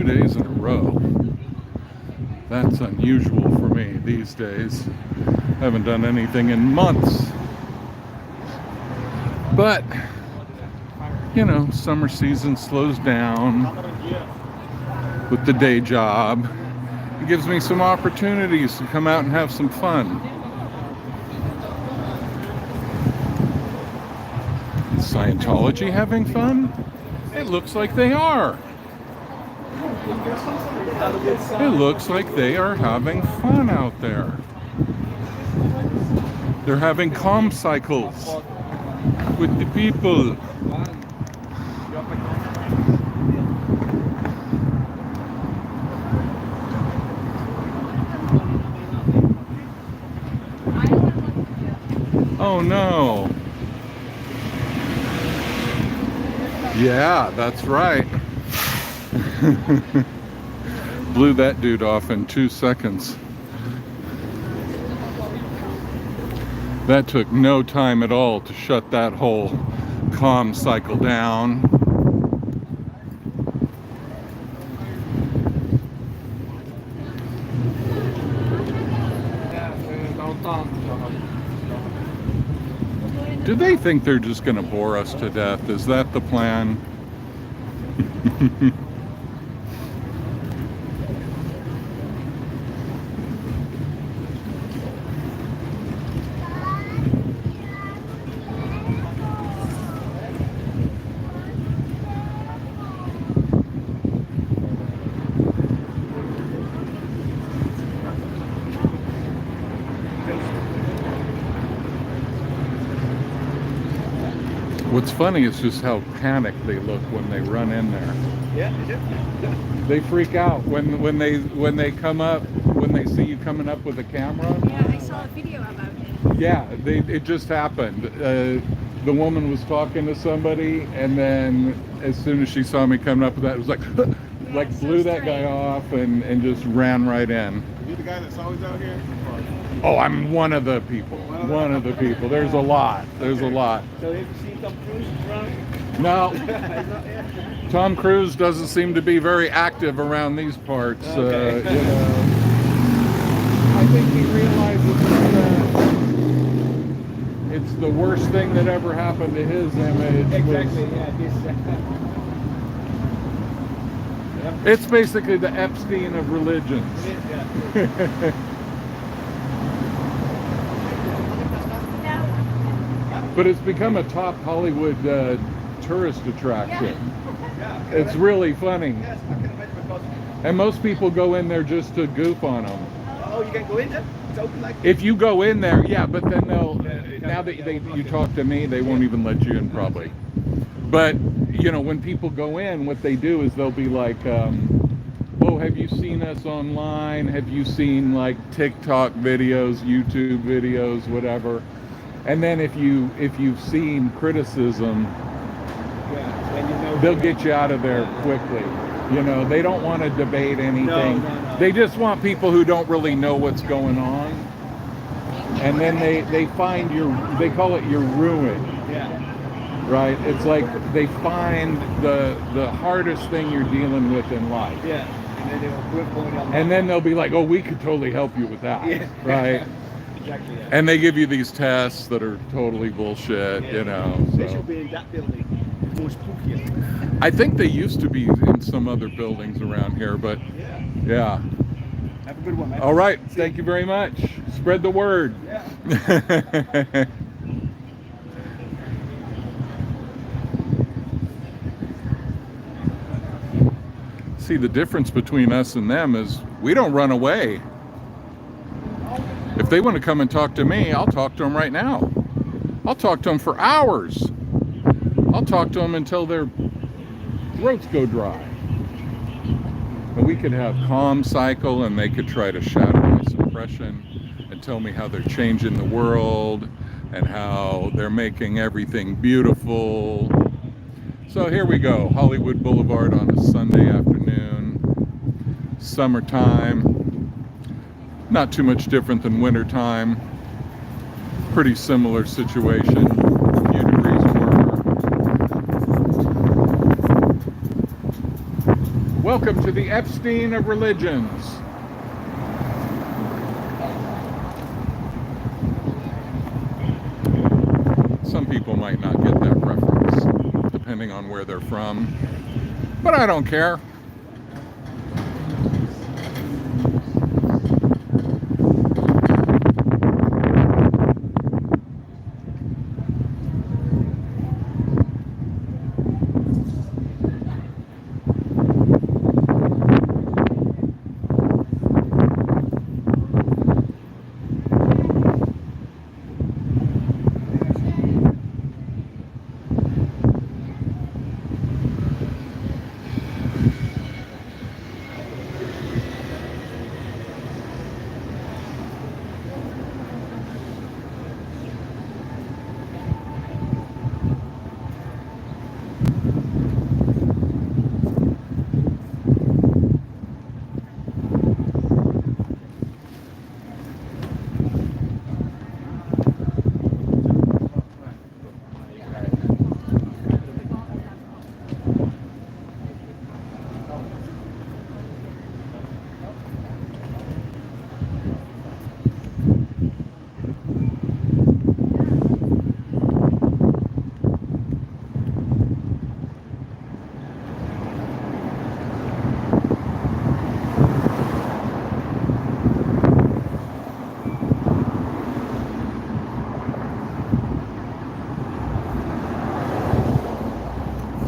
days in a row. That's unusual for me these days. Haven't done anything in months. But, you know, summer season slows down with the day job. It gives me some opportunities to come out and have some fun. Is Scientology having fun? It looks like they are. It looks like they are having fun out there. They're having calm cycles with the people. Oh no. Yeah, that's right. Blew that dude off in 2 seconds. That took no time at all to shut that whole calm cycle down. Do they think they're just going to bore us to death? Is that the plan? What's funny is just how panicked they look when they run in there. Yeah. They freak out when they come up, when they see you coming up with a camera. Yeah, I saw a video about it. Yeah, it just happened. The woman was talking to somebody, and then as soon as she saw me coming up with that, it was like, like so blew that strange. guy off and just ran right in. Are you the guy that's always out here? Oh, I'm one of the people. One of the people. There's a lot. There's a lot. So have you seen Tom Cruise around? No. Tom Cruise doesn't seem to be very active around these parts. Okay. You know. I think he realizes that it's the worst thing that ever happened to his image. Exactly, yeah. It's basically the Epstein of Religions. Yeah. But it's become a top Hollywood tourist attraction. Yeah. It's really funny. Yes, I can imagine because. And most people go in there just to goof on them. Oh, you can go in there? It's open like. If you go in there, yeah, but then they'll, now that you talk to me, they won't even let you in probably. But, you know, when people go in, what they do is they'll be like, oh, have you seen us online? Have you seen like TikTok videos, YouTube videos, whatever? And then if you've seen criticism, they'll get you out of there quickly. You know, they don't want to debate anything. No. They just want people who don't really know what's going on. And then they find they call it your ruin. Yeah. Right? It's like they find the hardest thing you're dealing with in life. Yeah. And then they will quit going on. And then they'll be like, oh, we could totally help you with that. Yeah. Right? Exactly. Yeah. And they give you these tests that are totally bullshit, you know. They So. should be in that building. It's more spooky. I think they used to be in some other buildings around here, but yeah. Have a good one, man. All right. Thank you very much. Spread the word. Yeah. See, the difference between us and them is we don't run away. If they want to come and talk to me, I'll talk to them right now. I'll talk to them for hours. I'll talk to them until their throats go dry. And we could have calm cycle, and they could try to shatter my suppression and tell me how they're changing the world and how they're making everything beautiful. So here we go, Hollywood Boulevard on a Sunday afternoon, summertime. Not too much different than wintertime. Pretty similar situation. A few degrees warmer. Welcome to the Epstein of Religions. Some people might not get that reference, depending on where they're from, but I don't care.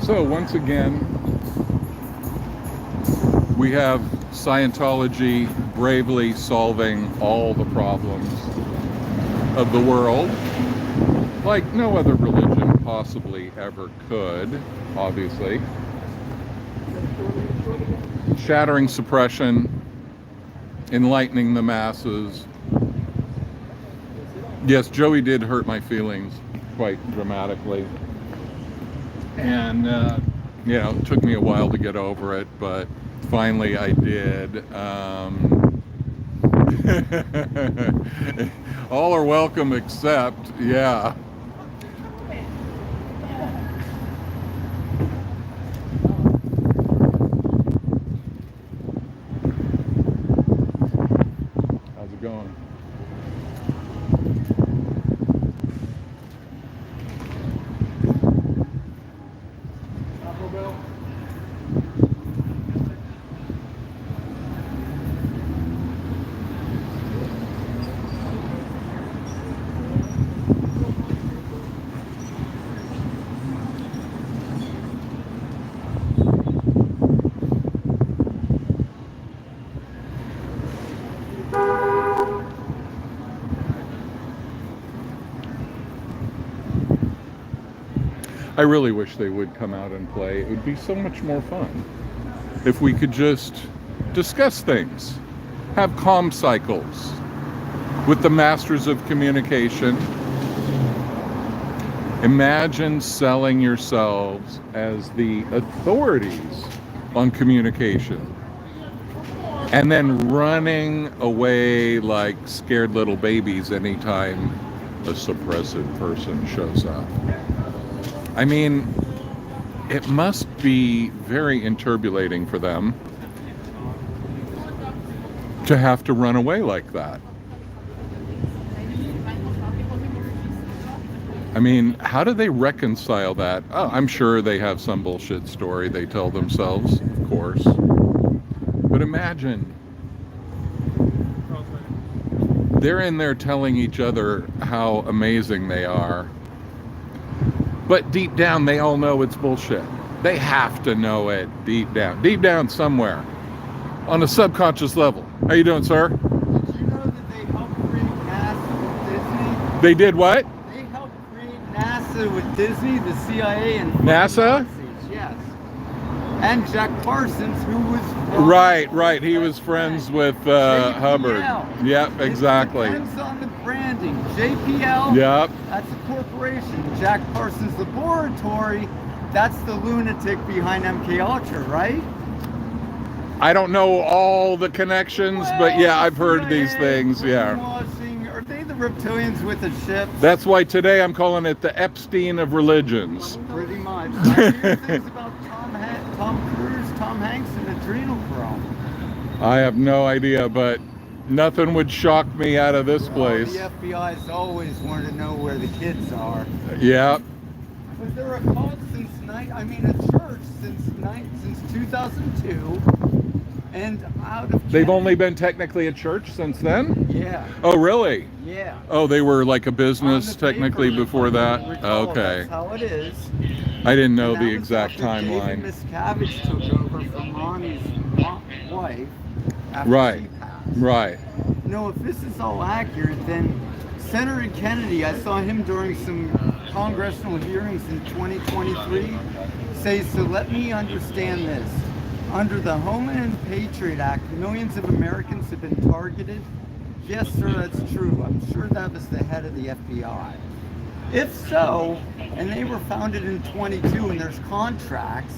So once again, we have Scientology bravely solving all the problems of the world, like no other religion possibly ever could, obviously. Shattering suppression, enlightening the masses. Yes, Joey did hurt my feelings quite dramatically. And, you know, it took me a while to get over it, but finally I did. All are welcome except, yeah. How's it going? I really wish they would come out and play. It would be so much more fun if we could just discuss things, have calm cycles with the masters of communication. Imagine selling yourselves as the authorities on communication and then running away like scared little babies anytime a suppressive person shows up. I mean, it must be very interpolating for them to have to run away like that. I mean, how do they reconcile that? Oh, I'm sure they have some bullshit story they tell themselves, of course. But imagine, they're in there telling each other how amazing they are. But deep down, they all know it's bullshit. They have to know it deep down somewhere, on a subconscious level. How you doing, sir? Did you know that they helped create NASA with Disney? They did what? They helped create NASA with Disney, the CIA, and NASA? Nazis, yes. And Jack Parsons, who was Right. He was friends with Hubbard. Yep, exactly. It depends on the branding. JPL. Yep. That's a corporation. Jack Parsons Laboratory. That's the lunatic behind MK Ultra, right? I don't know all the connections, but yeah, I've heard these things. Yeah. Are they the reptilians with the ships? That's why today I'm calling it the Epstein of Religions. Pretty much. I hear things about Tom Cruise, Tom Hanks, and Adrena I have no idea, but nothing would shock me out of this place. The FBI's always wanted to know where the kids are. Yeah. But they're a cult since a church since 2002, and out of They've only been technically a church since then? Yeah. Oh, really? Yeah. Oh, they were like a business On the technically paper, before if I that? don't recall, Okay. That's how it is. I didn't know And the that was exact after David timeline. Miscavige took over from Ronnie's wife after Right. she passed. Right. No, if this is all accurate, then Senator Kennedy, I saw him during some congressional hearings in 2023, say, so let me understand this. Under the Homeland and Patriot Act, millions of Americans have been targeted. Yes, sir, that's true. I'm sure that was the head of the FBI. If so, and they were founded in 22 and there's contracts,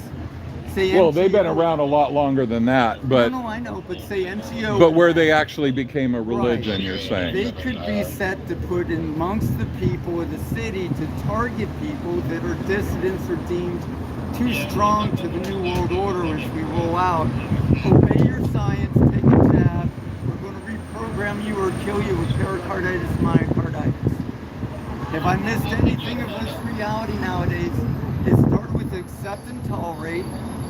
say Well, they've been NGO around a lot longer than that, but no, I know, but say NGO. but where they actually became a religion, Right. you're saying? They could be set to put in amongst the people of the city to target people that are dissidents or deemed too strong to the New World Order as we roll out. Obey your science, take a jab. We're going to reprogram you or kill you with pericarditis, myocarditis. If I missed anything of this reality nowadays, it started with accept and tolerate.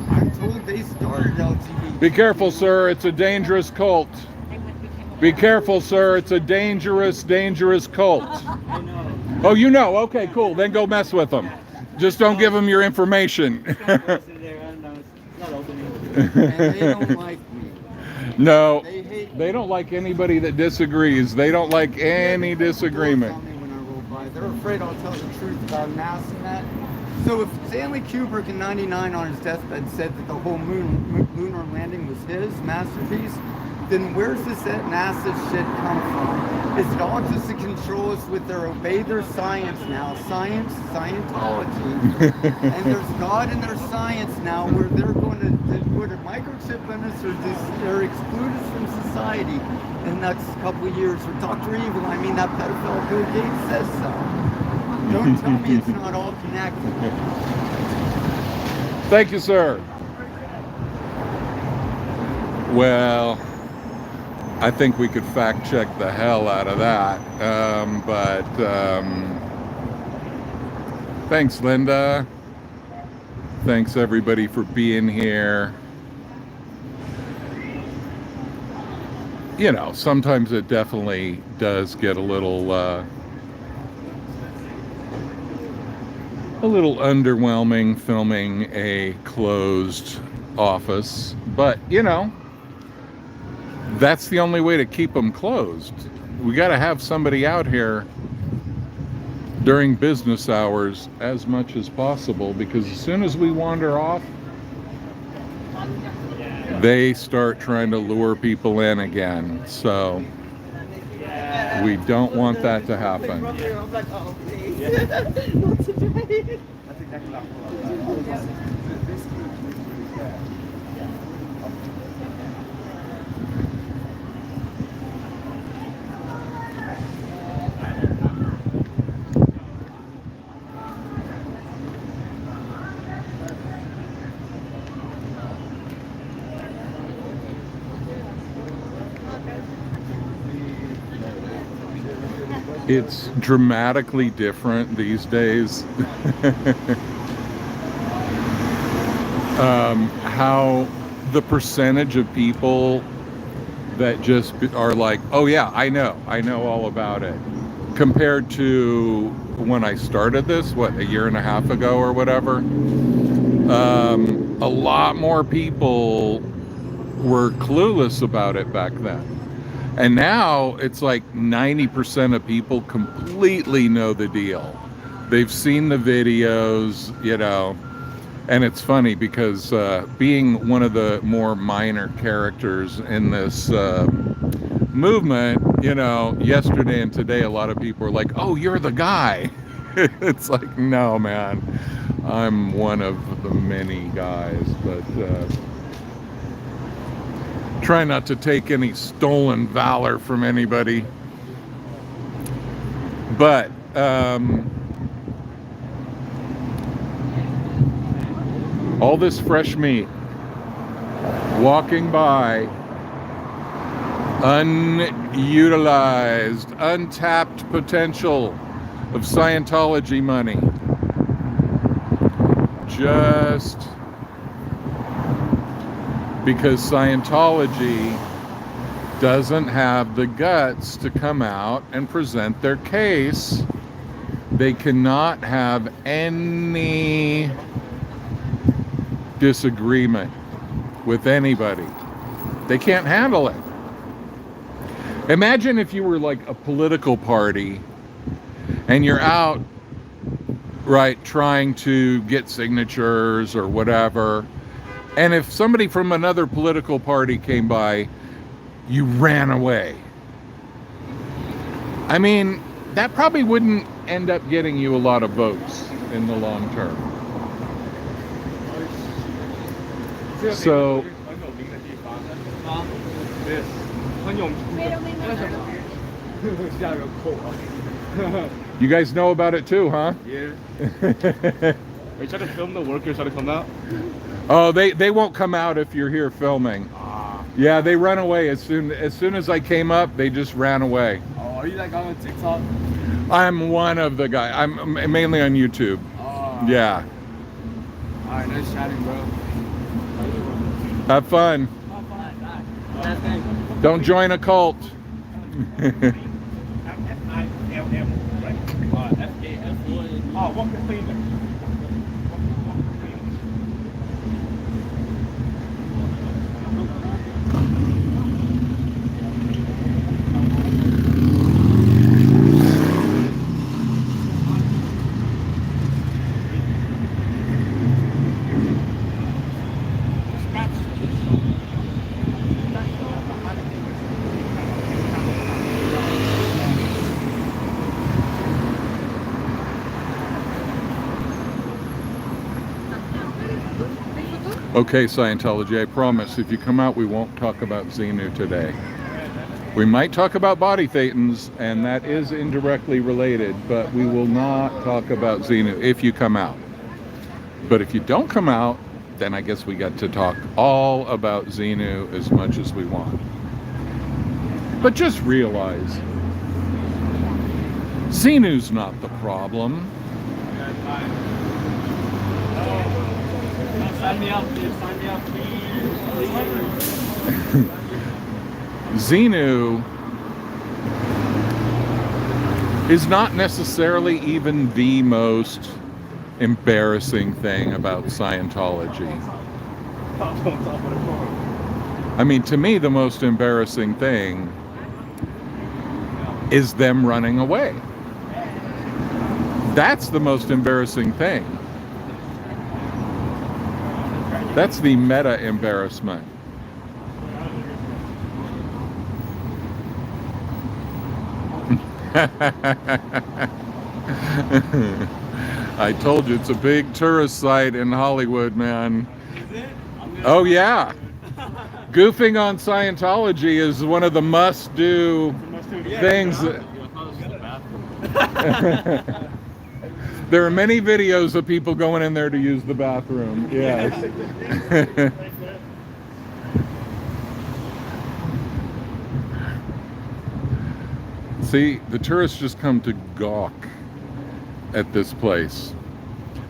I'm told they started LGBT. Be careful, sir. It's a dangerous cult. Be careful, sir. It's a dangerous, dangerous cult. I know. Oh, you know. Okay, cool. Then go mess with them. Just don't give them your information. It's not opening. And they don't like me. No, They hate me. they don't like anybody that disagrees. They don't like any disagreement. Tell me when I roll by. They're afraid I'll tell the truth about NASA and that. So if Stanley Kubrick in '99 on his deathbed said that the whole lunar landing was his masterpiece, then where's this NASA shit come from? Is it all just to control us with their obey their science now? Science, Scientology. And there's God in their science now where they're going to put a microchip in us or exclude us from society in the next couple of years. Or Dr. Evil, I mean that pedophile Bill Gates says so. Don't tell me it's not all connected. Thank you, sir. Well, I think we could fact check the hell out of that. But thanks, Linda. Thanks, everybody, for being here. You know, sometimes it definitely does get a little underwhelming filming a closed office, but you know, that's the only way to keep them closed. We got to have somebody out here during business hours as much as possible, because as soon as we wander off, they start trying to lure people in again. So we don't want that to happen. I'm like, oh, please. Not today. That's exactly what It's dramatically different these days. How the percentage of people that just are like, oh yeah, I know all about it, compared to when I started this, what, a year and a half ago or whatever. A lot more people were clueless about it back then. And now it's like 90% of people completely know the deal. They've seen the videos, you know. And it's funny because being one of the more minor characters in this movement, you know, yesterday and today, a lot of people are like, oh, you're the guy. It's like, no, man, I'm one of the many guys, but try not to take any stolen valor from anybody. But all this fresh meat walking by Unutilized, untapped potential of Scientology money. Just because Scientology doesn't have the guts to come out and present their case, they cannot have any disagreement with anybody. They can't handle it. Imagine if you were like a political party and you're out, right, trying to get signatures or whatever, and if somebody from another political party came by, you ran away. I mean, that probably wouldn't end up getting you a lot of votes in the long term. So, you guys know about it too, huh? Yeah. Are you trying to film the workers trying to come out? Oh, they won't come out if you're here filming. Yeah, they run away as soon as I came up. They just ran away. Oh, are you that guy on TikTok? I'm one of the guys. I'm mainly on YouTube. Yeah. All right, nice chatting, bro. Have fun. Don't join a cult. Okay, Scientology, I promise if you come out, we won't talk about Xenu today. We might talk about body thetans, and that is indirectly related, but we will not talk about Xenu if you come out. But if you don't come out, then I guess we get to talk all about Xenu as much as we want. But just realize, Xenu's not the problem. Sign me up, please. Sign me up, please. Xenu is not necessarily even the most embarrassing thing about Scientology. I mean, to me, the most embarrassing thing is them running away. That's the most embarrassing thing. That's the meta embarrassment. I told you, it's a big tourist site in Hollywood, man. Is it? Oh yeah. Goofing on Scientology is one of the must-do things. There are many videos of people going in there to use the bathroom. Yes. See, the tourists just come to gawk at this place,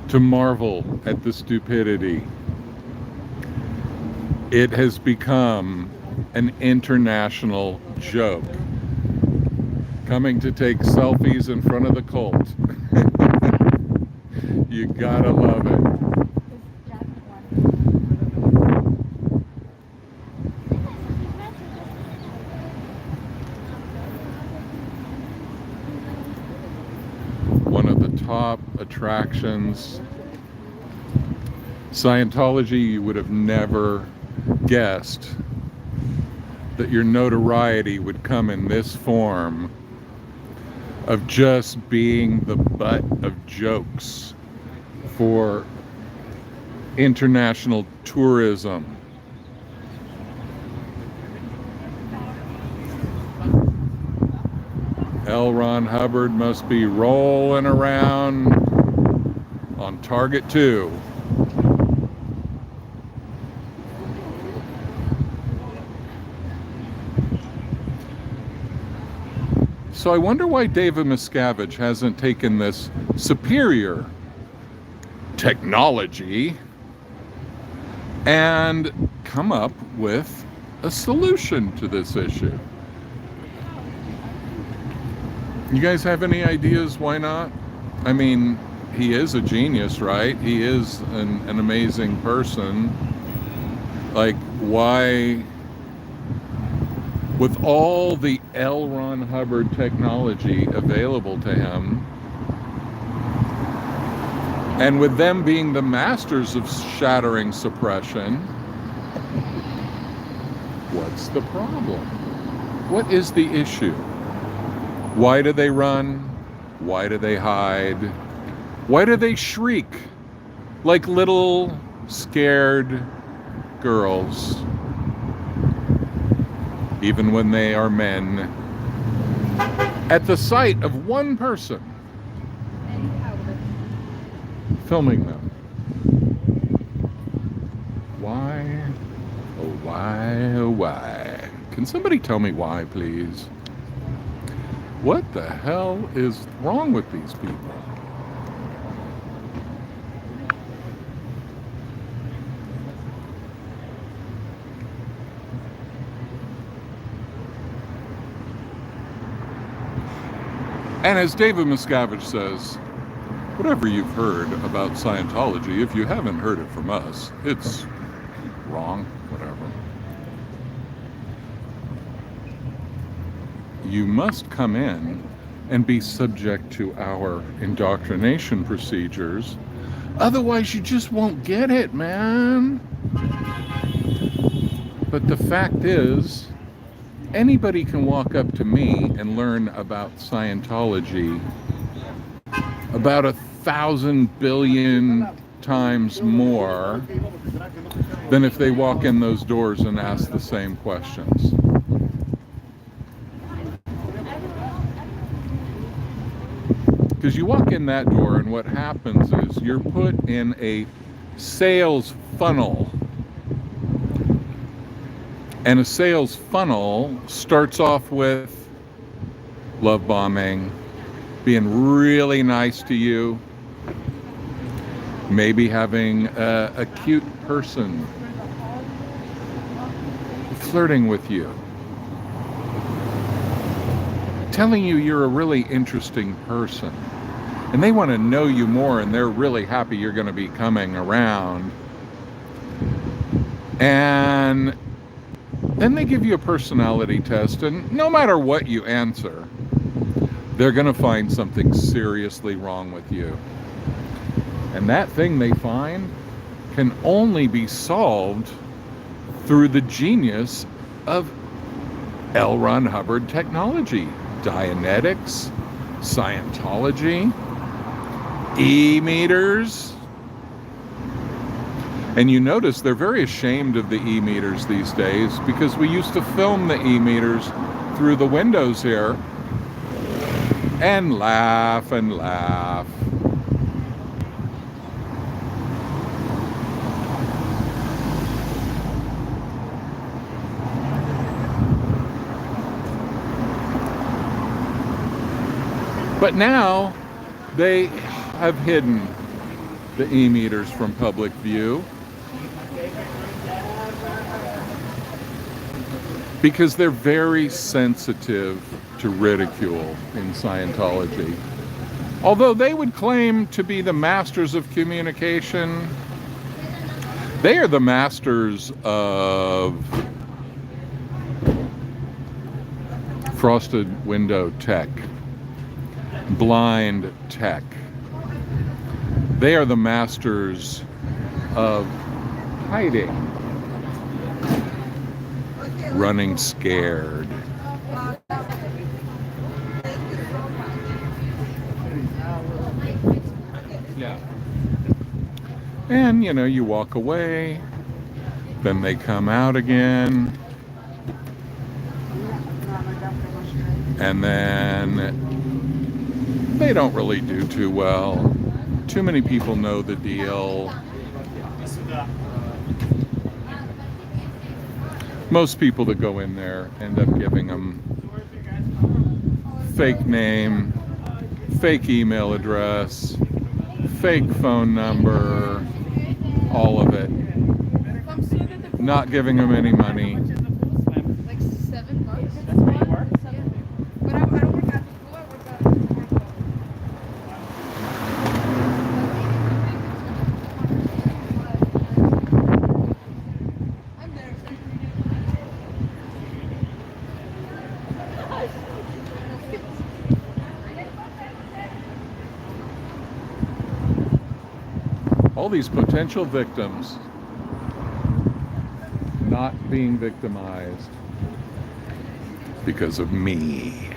to marvel at the stupidity. It has become an international joke. Coming to take selfies in front of the cult. You gotta love it. One of the top attractions. Scientology, you would have never guessed that your notoriety would come in this form of just being the butt of jokes for international tourism. L. Ron Hubbard must be rolling around on Target 2. So I wonder why David Miscavige hasn't taken this superior technology and come up with a solution to this issue. You guys have any ideas why not? I mean, he is a genius, right? He is an amazing person. Like, why, with all the L. Ron Hubbard technology available to him, and with them being the masters of shattering suppression, what's the problem? What is the issue? Why do they run? Why do they hide? Why do they shriek like little scared girls, even when they are men, at the sight of one person filming them? Why? Oh, why? Oh, why? Can somebody tell me why, please? What the hell is wrong with these people? And as David Miscavige says, whatever you've heard about Scientology, if you haven't heard it from us, it's wrong, whatever. You must come in and be subject to our indoctrination procedures. Otherwise, you just won't get it, man. But the fact is, anybody can walk up to me and learn about Scientology about 1,000 billion times more than if they walk in those doors and ask the same questions. Because you walk in that door and what happens is you're put in a sales funnel. And a sales funnel starts off with love bombing, being really nice to you, maybe having a cute person flirting with you, telling you you're a really interesting person. And they want to know you more, and they're really happy you're going to be coming around. And then they give you a personality test, and no matter what you answer, they're going to find something seriously wrong with you. And that thing they find can only be solved through the genius of L. Ron Hubbard technology, Dianetics, Scientology, e-meters. And you notice they're very ashamed of the e-meters these days, because we used to film the e-meters through the windows here and laugh and laugh. But now they have hidden the e-meters from public view because they're very sensitive to ridicule in Scientology. Although they would claim to be the masters of communication, they are the masters of frosted window tech, blind tech. They are the masters of hiding, running scared. Yeah. And, you know, you walk away, then they come out again, and then they don't really do too well. Too many people know the deal. Most people that go in there end up giving them fake name, fake email address, fake phone number, all of it. Not giving them any money. Like $7. That's where you work? But I don't work at the school, I work at I'm there. All these potential victims not being victimized because of me.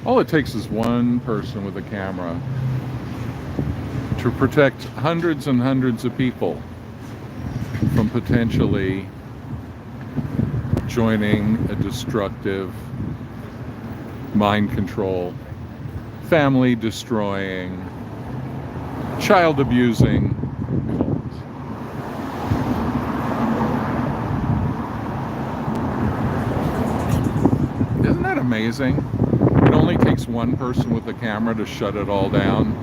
All it takes is one person with a camera to protect hundreds and hundreds of people from potentially joining a destructive, mind control, family destroying, child abusing cult. Isn't that amazing? It only takes one person with a camera to shut it all down.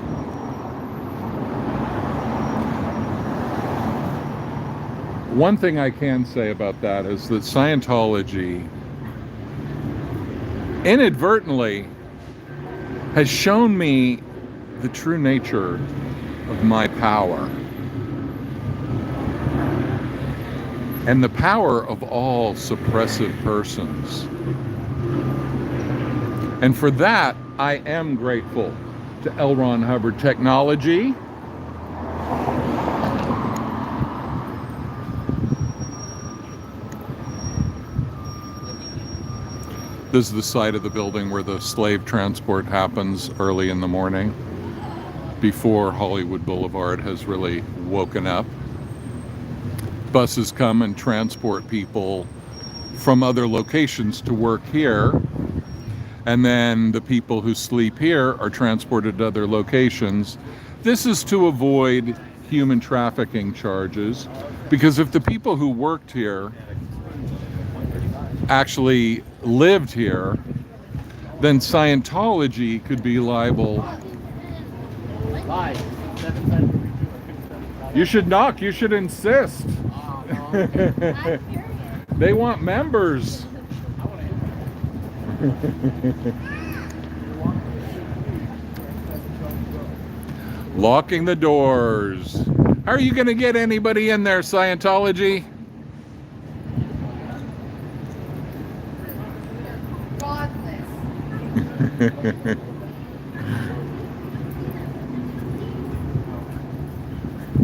One thing I can say about that is that Scientology inadvertently has shown me the true nature of my power and the power of all suppressive persons. And for that, I am grateful to L. Ron Hubbard Technology. This is the side of the building where the slave transport happens early in the morning, before Hollywood Boulevard has really woken up. Buses come and transport people from other locations to work here, and then the people who sleep here are transported to other locations. This is to avoid human trafficking charges, because if the people who worked here actually lived here, then Scientology could be liable. You should knock, you should insist. They want members. Locking the doors. How are you going to get anybody in there, Scientology?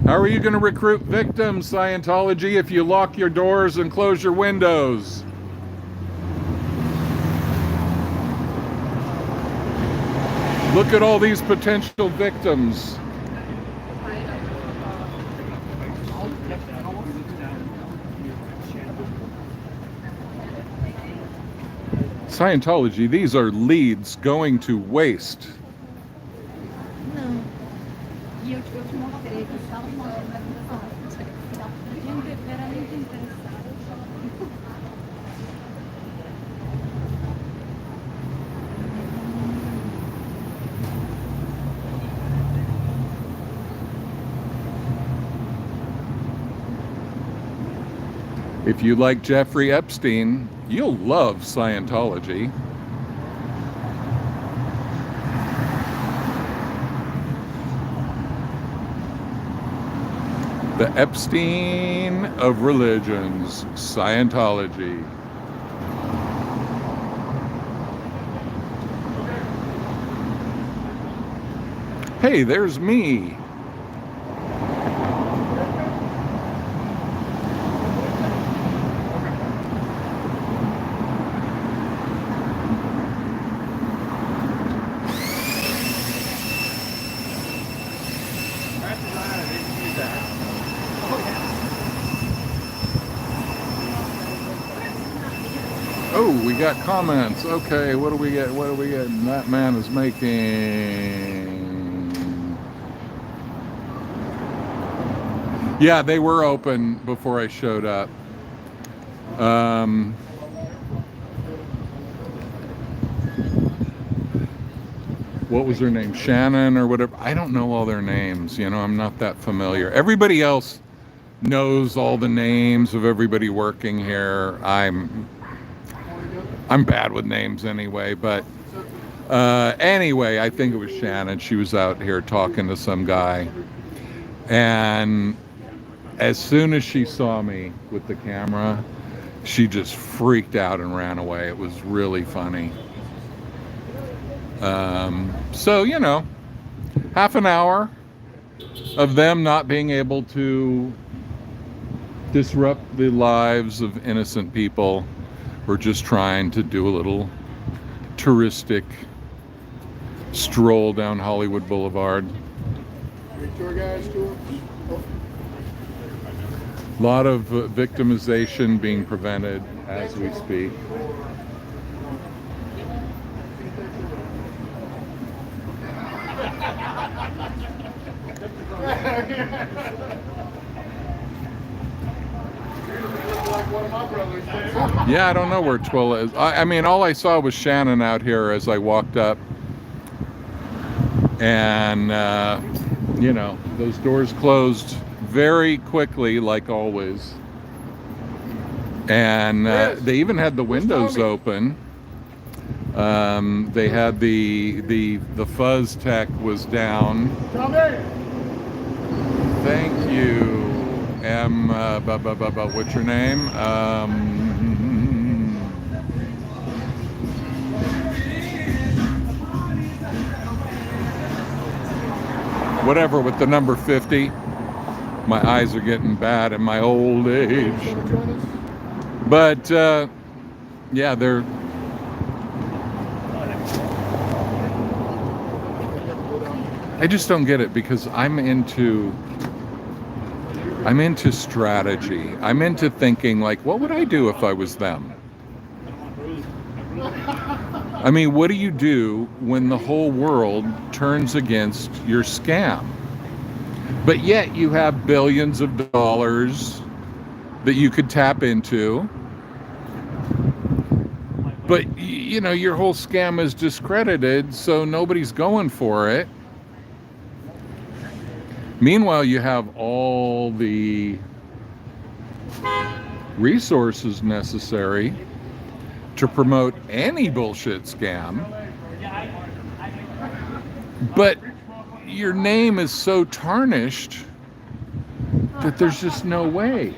How are you going to recruit victims, Scientology, if you lock your doors and close your windows? Look at all these potential victims. Scientology, these are leads going to waste. Io ti ho mostrare che stavo gente veramente interessata. If you like Jeffrey Epstein, you'll love Scientology. The Epstein of Religions, Scientology. Hey, there's me. Oh, we got comments. Okay, what do we get? What do we get? That man is making Yeah, they were open before I showed up. What was her name? Shannon or whatever. I don't know all their names. You know, I'm not that familiar. Everybody else knows all the names of everybody working here. I'm bad with names anyway, but anyway, I think it was Shannon. She was out here talking to some guy, and as soon as she saw me with the camera, she just freaked out and ran away. It was really funny. So, you know, half an hour of them not being able to disrupt the lives of innocent people. We're just trying to do a little touristic stroll down Hollywood Boulevard. A lot of victimization being prevented as we speak. Yeah, I don't know where Twilla is. I mean, all I saw was Shannon out here as I walked up. And, you know, those doors closed very quickly, like always. And they even had the windows open. They had the fuzz tech was down. Thank you. What's your name? Whatever with the number 50. My eyes are getting bad in my old age. But yeah, they're. I just don't get it because I'm into strategy. I'm into thinking like, what would I do if I was them? I mean, what do you do when the whole world turns against your scam? But yet you have billions of dollars that you could tap into. But, you know, your whole scam is discredited, so nobody's going for it. Meanwhile, you have all the resources necessary to promote any bullshit scam, but your name is so tarnished that there's just no way.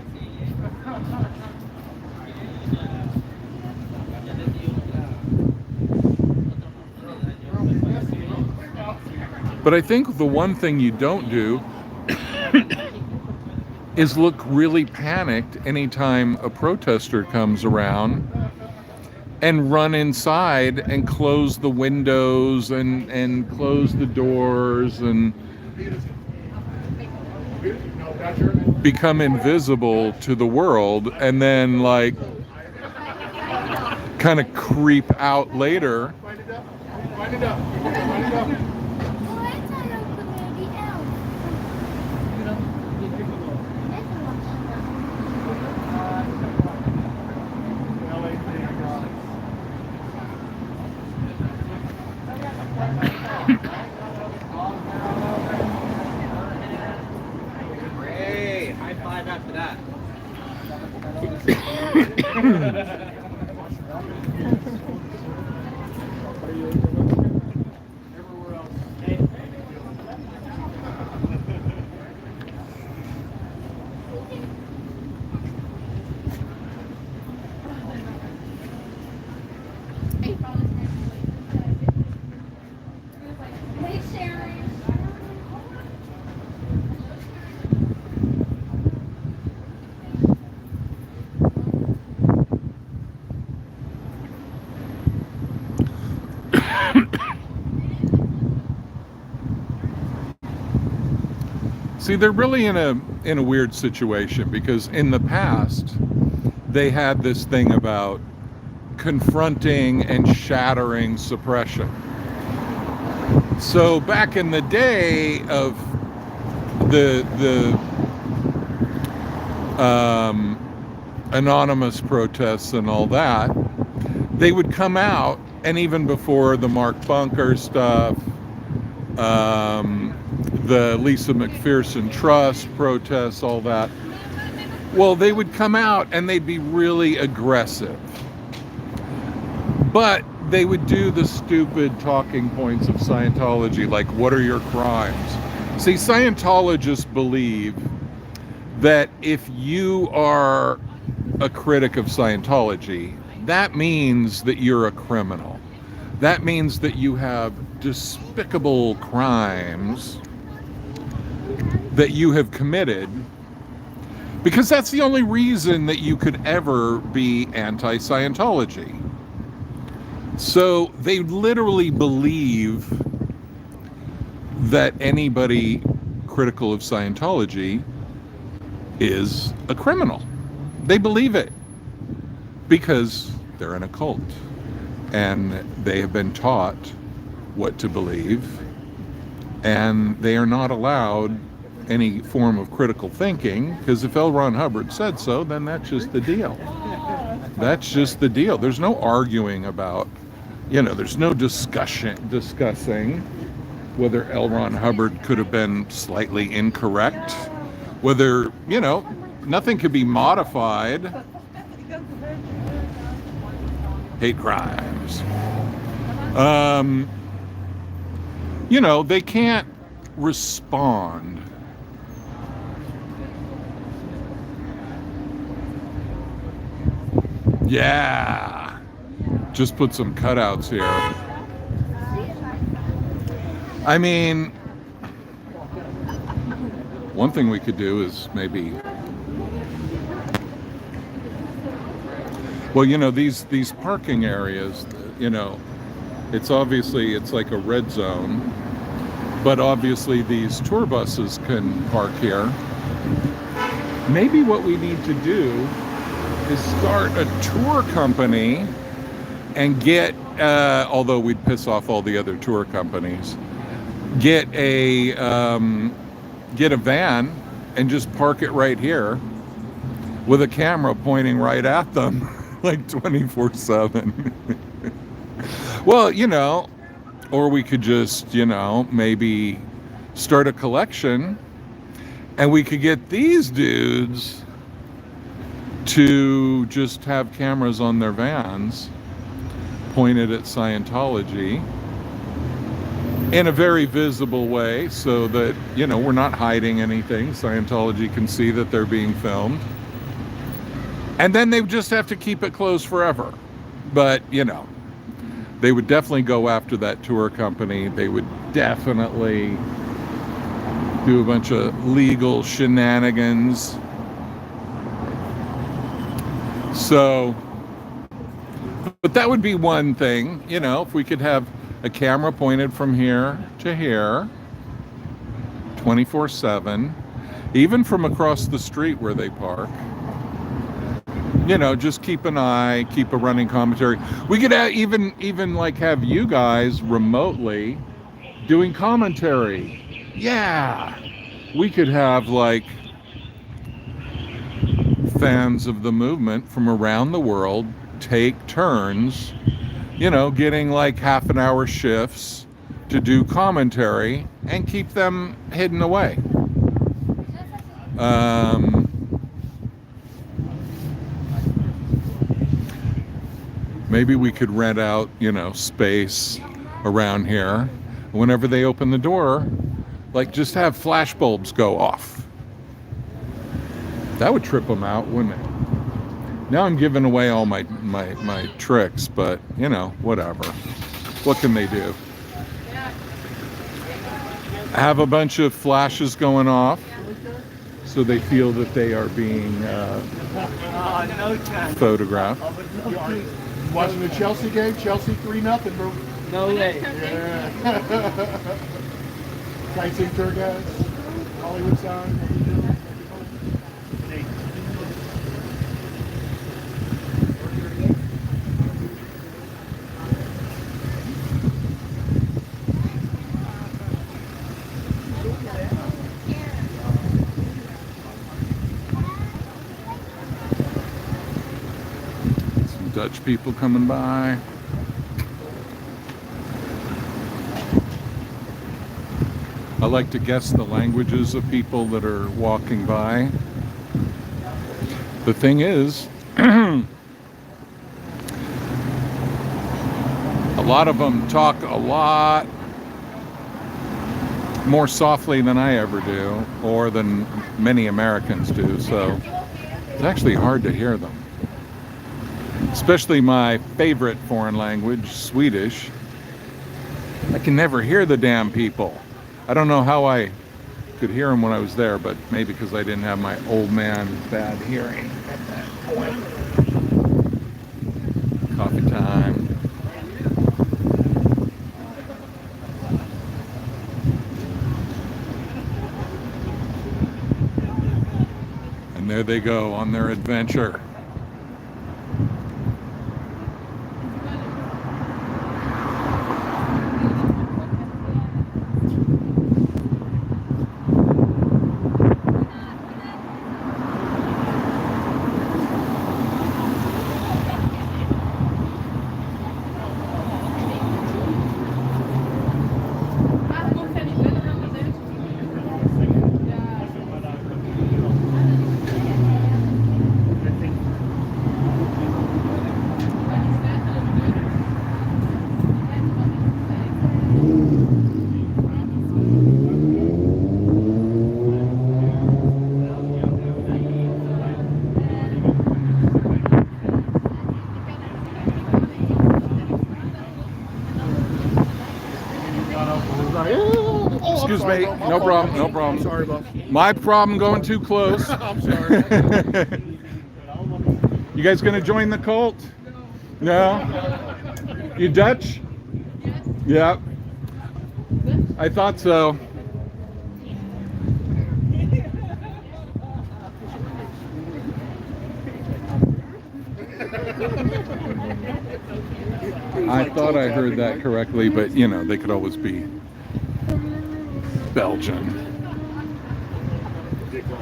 But I think the one thing you don't do is look really panicked anytime a protester comes around and run inside and close the windows and close the doors and become invisible to the world and then like kind of creep out later. Hey, high five after that. See, they're really in a weird situation because in the past they had this thing about confronting and shattering suppression. So back in the day of the anonymous protests and all that, they would come out, and even before the Mark Bunker stuff, the Lisa McPherson Trust protests, all that, well, they would come out and they'd be really aggressive. But they would do the stupid talking points of Scientology, like, what are your crimes? See, Scientologists believe that if you are a critic of Scientology, that means that you're a criminal. That means that you have despicable crimes that you have committed, because that's the only reason that you could ever be anti-Scientology. So they literally believe that anybody critical of Scientology is a criminal. They believe it because they're in a cult and they have been taught what to believe, and they are not allowed any form of critical thinking, because if L. Ron Hubbard said so, then that's just the deal. That's just the deal. There's no arguing about, there's no discussing whether L. Ron Hubbard could have been slightly incorrect, whether, nothing could be modified. Hate crimes. They can't respond. Yeah. Just put some cutouts here. I mean, one thing we could do is maybe, well, these parking areas, it's like a red zone, but obviously these tour buses can park here. Maybe what we need to do is start a tour company and get, although we'd piss off all the other tour companies, get a van and just park it right here with a camera pointing right at them, like 24/7. Well, or we could just, maybe start a collection, and we could get these dudes to just have cameras on their vans pointed at Scientology in a very visible way, so that, we're not hiding anything. Scientology can see that they're being filmed. And then they just have to keep it closed forever. But, they would definitely go after that tour company. They would definitely do a bunch of legal shenanigans. So, but that would be one thing, if we could have a camera pointed from here to here, 24/7, even from across the street where they park. Just keep an eye, keep a running commentary. We could even like have you guys remotely doing commentary. Yeah, we could have like fans of the movement from around the world take turns, getting like half-an-hour shifts to do commentary and keep them hidden away. Maybe we could rent out, space around here. Whenever they open the door, like, just have flash bulbs go off. That would trip them out, wouldn't it? Now I'm giving away all my tricks, but, whatever. What can they do? Have a bunch of flashes going off so they feel that they are being photographed. Watching the Chelsea game? Chelsea 3-0, bro. No way. Yeah. Sightseeing tour guys. Hollywood sign. Dutch people coming by. I like to guess the languages of people that are walking by. The thing is, a lot of them talk a lot more softly than I ever do, or than many Americans do, so it's actually hard to hear them. Especially my favorite foreign language, Swedish. I can never hear the damn people. I don't know how I could hear them when I was there, but maybe because I didn't have my old man bad hearing at that point. Coffee time. And there they go on their adventure. Excuse me. No problem. No problem. Sorry, boss. My problem going too close. I'm sorry. You guys gonna join the cult? No? You Dutch? Yeah. I thought so. I thought I heard that correctly, but you know, they could always be Belgian.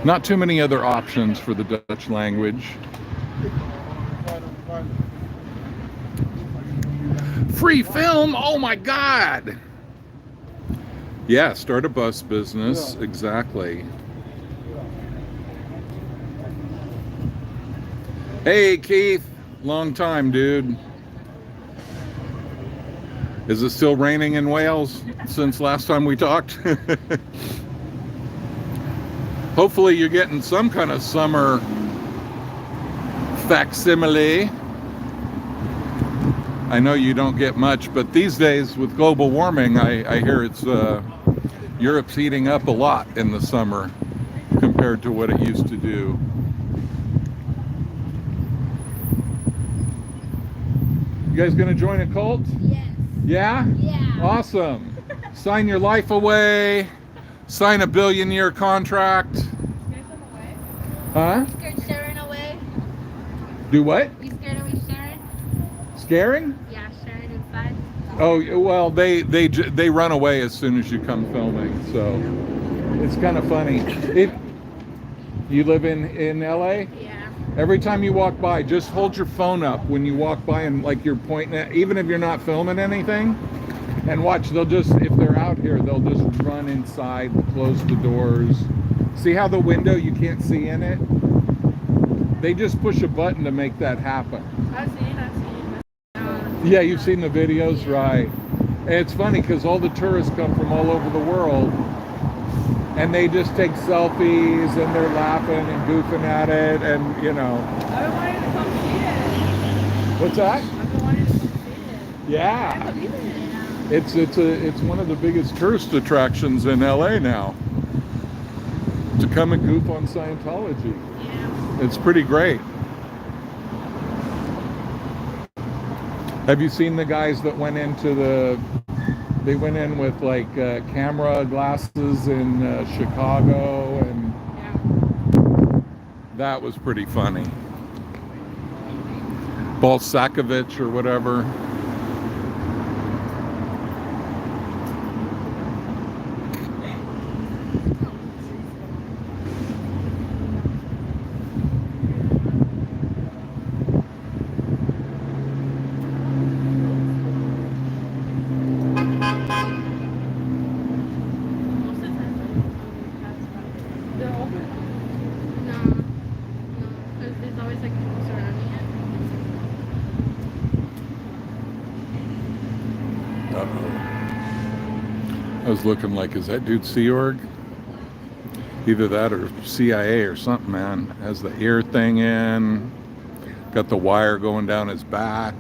Not too many other options for the Dutch language. Free film? Oh my God! Yeah, start a bus business. Exactly. Hey Keith, long time, dude. Is it still raining in Wales since last time we talked? Hopefully you're getting some kind of summer facsimile. I know you don't get much, but these days with global warming, I hear it's Europe's heating up a lot in the summer compared to what it used to do. You guys gonna join a cult? Yes. Yeah? Yeah. Awesome. Sign your life away. Sign a billion-year contract. Huh? Scared Sharon away? Do what? You scared away Sharon? Scaring? Yeah, Sharon inside. Oh, well, they run away as soon as you come filming, so it's kind of funny. You live in LA? Yeah. Every time you walk by, just hold your phone up when you walk by and like you're pointing at, even if you're not filming anything, and watch, they'll just, if they're out here, they'll just run inside, close the doors. See how the window, you can't see in it? They just push a button to make that happen. I've seen. Yeah, you've seen the videos, right? And it's funny because all the tourists come from all over the world, and they just take selfies and they're laughing and goofing at it, and you know. I've been wanting to come see it. What's that? I've been wanting to come see it. Yeah. I believe in it now. It's one of the biggest tourist attractions in LA now. To come and goof on Scientology. Yeah. It's pretty great. Have you seen the guys that went into they went in with like camera glasses in Chicago, and Yeah. that was pretty funny. Balsakovich or whatever. I was looking like, is that dude Sea Org? Either that or CIA or something, man. Has the ear thing in, got the wire going down his back.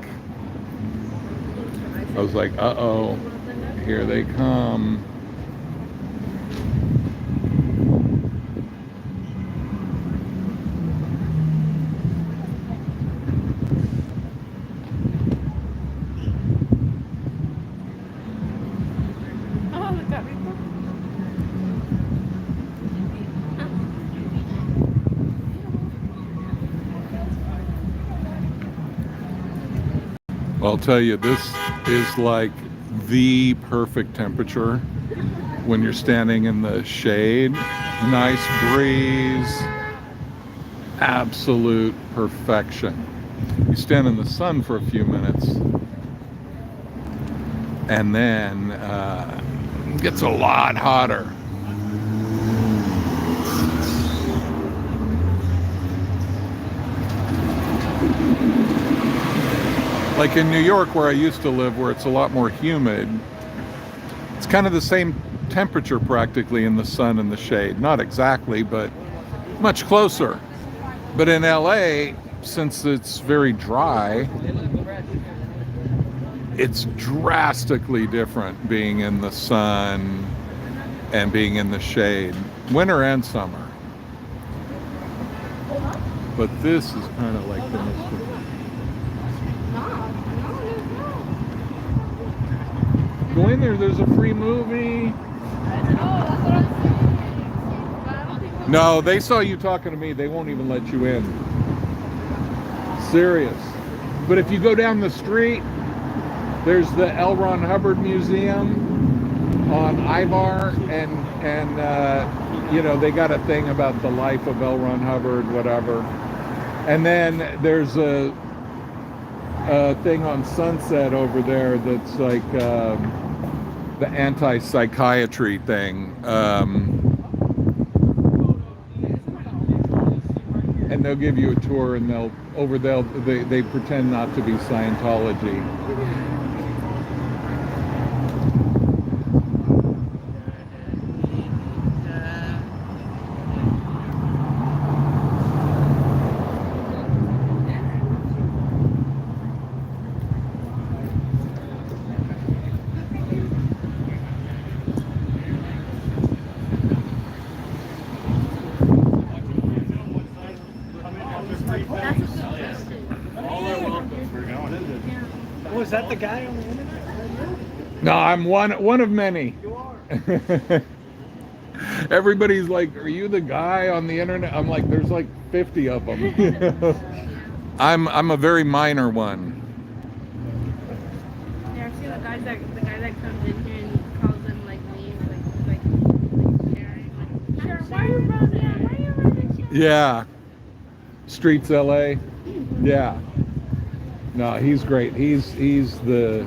I was like, uh-oh, here they come. I'll tell you, this is like the perfect temperature when you're standing in the shade. Nice breeze, absolute perfection. You stand in the sun for a few minutes, and then it gets a lot hotter. Like in New York, where I used to live, where it's a lot more humid, it's kind of the same temperature practically in the sun and the shade. Not exactly, but much closer. But in LA, since it's very dry, it's drastically different being in the sun and being in the shade, winter and summer. But this is kind of like the most. Go in there, there's a free movie. No, they saw you talking to me, they won't even let you in. Serious. But if you go down the street, there's the L. Ron Hubbard Museum on Ivar, and you know, they got a thing about the life of L. Ron Hubbard, whatever. And then there's a thing on Sunset over there that's like the anti-psychiatry thing, and they'll give you a tour, and they pretend not to be Scientology. Was that the guy on the internet? No, I'm one of many. You are. Everybody's like, are you the guy on the internet? I'm like, there's like 50 of them. I'm a very minor one. Yeah, I see the guy that comes in here and calls them like names, like sharing, like, why are you running? Yeah. Streets LA. Yeah. No, he's great. He's the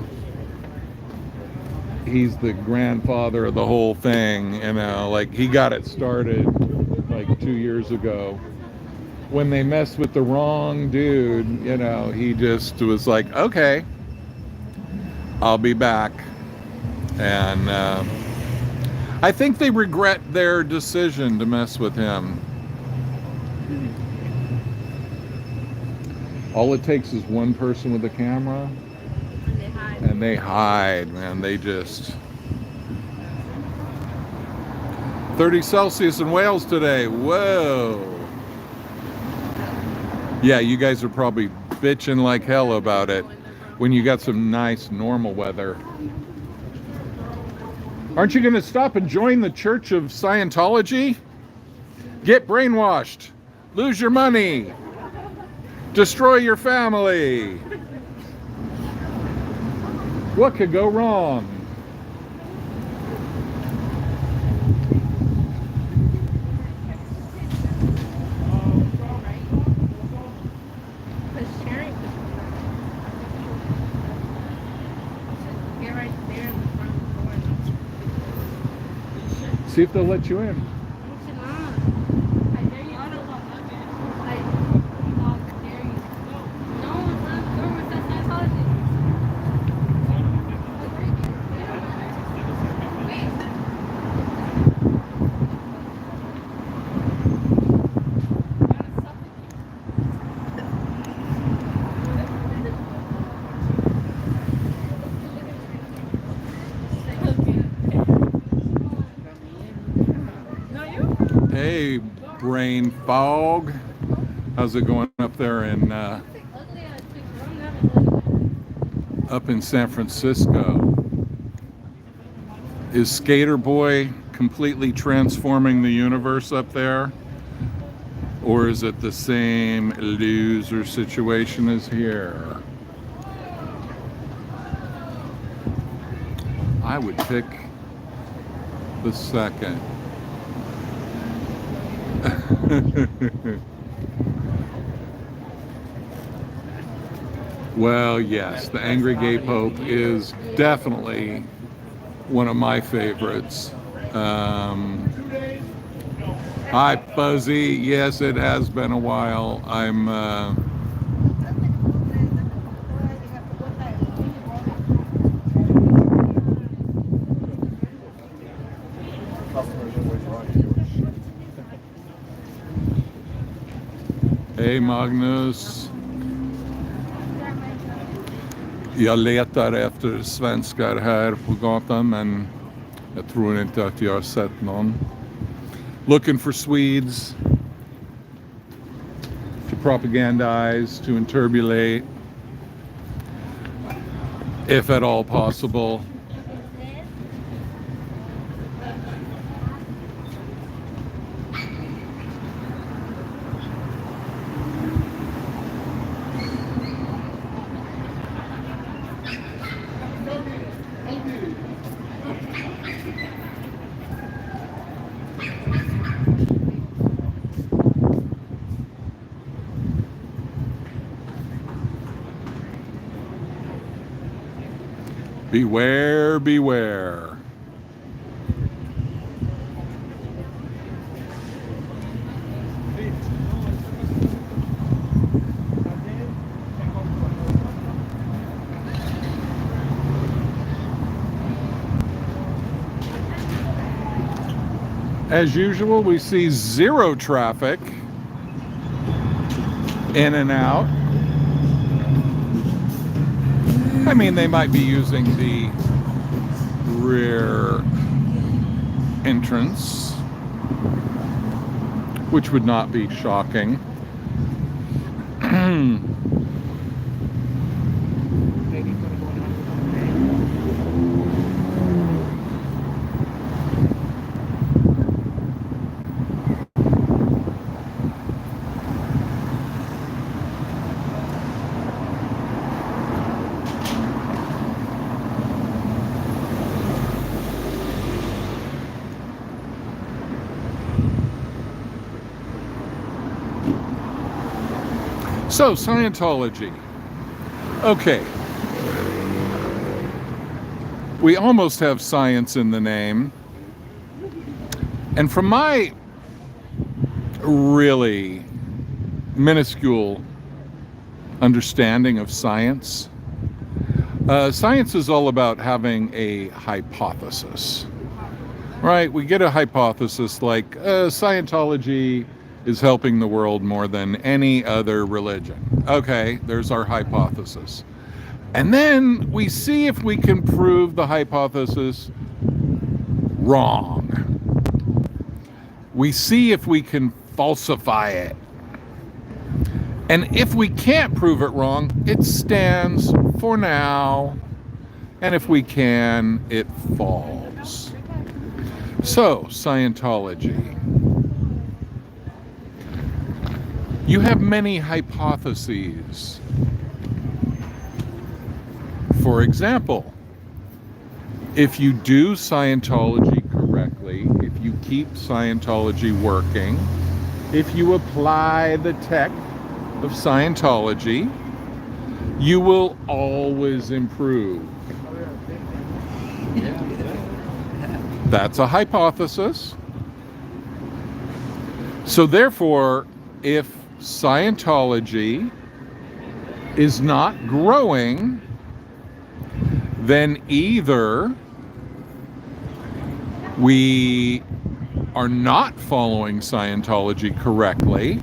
grandfather of the whole thing, you know, like he got it started like 2 years ago. When they messed with the wrong dude, you know, he just was like, okay, I'll be back. And I think they regret their decision to mess with him. All it takes is one person with a camera, and they hide, man. They just 30 Celsius in Wales today. Whoa. Yeah, you guys are probably bitching like hell about it when you got some nice normal weather. Aren't you going to stop and join the Church of Scientology? Get brainwashed. Lose your money. Destroy your family. What could go wrong? See if they'll let you in. Hey, brain fog. How's it going up there in up in San Francisco? Is Skater Boy completely transforming the universe up there? Or is it the same loser situation as here? I would pick the second. Well, yes, the Angry Gay Pope is definitely one of my favorites. Hi, Fuzzy. Yes, it has been a while. I'm Hej Magnus. Jag letar efter svenskar här på gatan, men jag tror inte att jag har sett någon. Looking for Swedes to propagandize, to interbulate, if at all possible. Beware, beware. As usual, we see zero traffic in and out. I mean, they might be using the rear entrance, which would not be shocking. So, Scientology. Okay. We almost have science in the name. And from my really minuscule understanding of science, science is all about having a hypothesis. Right? We get a hypothesis like Scientology is helping the world more than any other religion. Okay, there's our hypothesis. And then we see if we can prove the hypothesis wrong. We see if we can falsify it. And if we can't prove it wrong, it stands for now. And if we can, it falls. So, Scientology. You have many hypotheses. For example, if you do Scientology correctly, if you keep Scientology working, if you apply the tech of Scientology, you will always improve. That's a hypothesis. So therefore, if Scientology is not growing, then either we are not following Scientology correctly,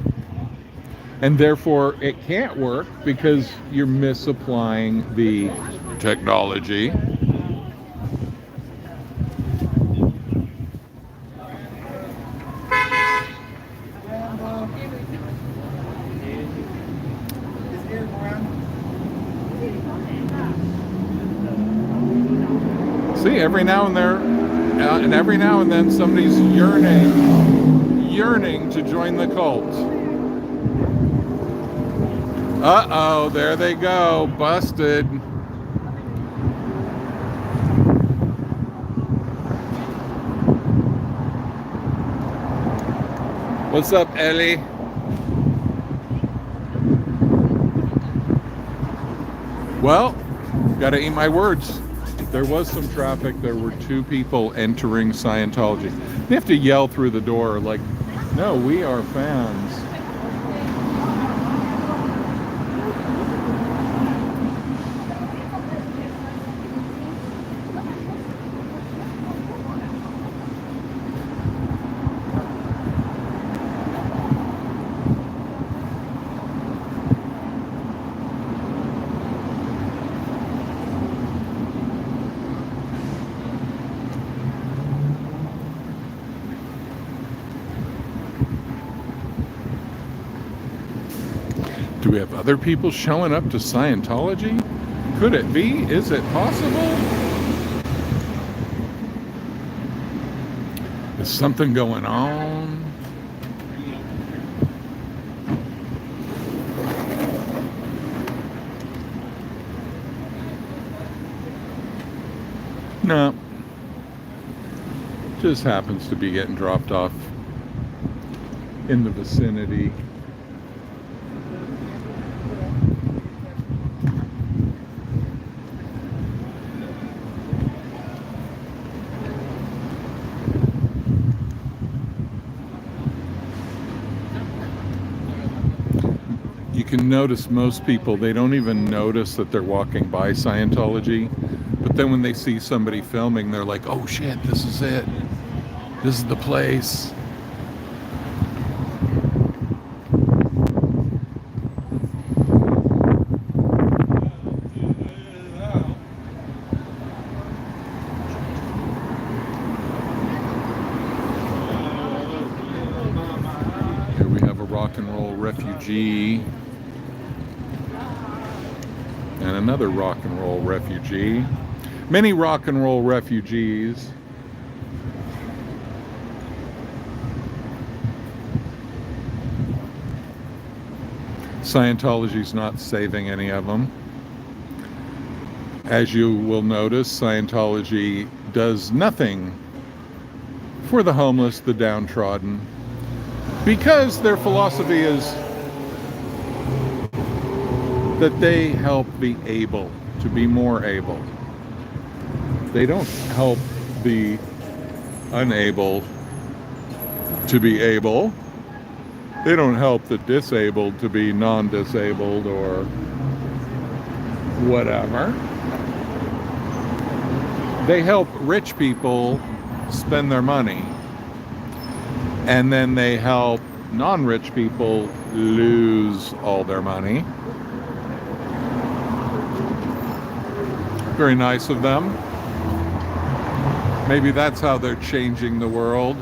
and therefore it can't work because you're misapplying the technology. every now and then somebody's yearning to join the cult. Uh-oh, there they go, busted. What's up, Ellie? Well, gotta eat my words. There was some traffic. There were 2 people entering Scientology. They have to yell through the door like, no, we are fans. Do we have other people showing up to Scientology? Could it be? Is it possible? Is something going on? No. Just happens to be getting dropped off in the vicinity. You can notice most people, they don't even notice that they're walking by Scientology, but then when they see somebody filming, they're like, oh shit, this is it. This is the place. Here we have a rock and roll refugee. And another rock and roll refugee. Many rock and roll refugees. Scientology's not saving any of them. As you will notice, Scientology does nothing for the homeless, the downtrodden, because their philosophy is that they help the able to be more able. They don't help the unable to be able. They don't help the disabled to be non-disabled or whatever. They help rich people spend their money, and then they help non-rich people lose all their money. Very nice of them. Maybe that's how they're changing the world.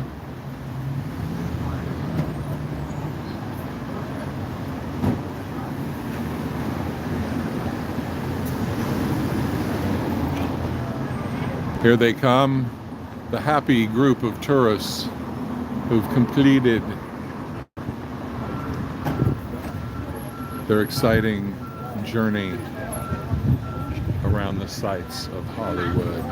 Here they come, the happy group of tourists who've completed their exciting journey around the sights of Hollywood.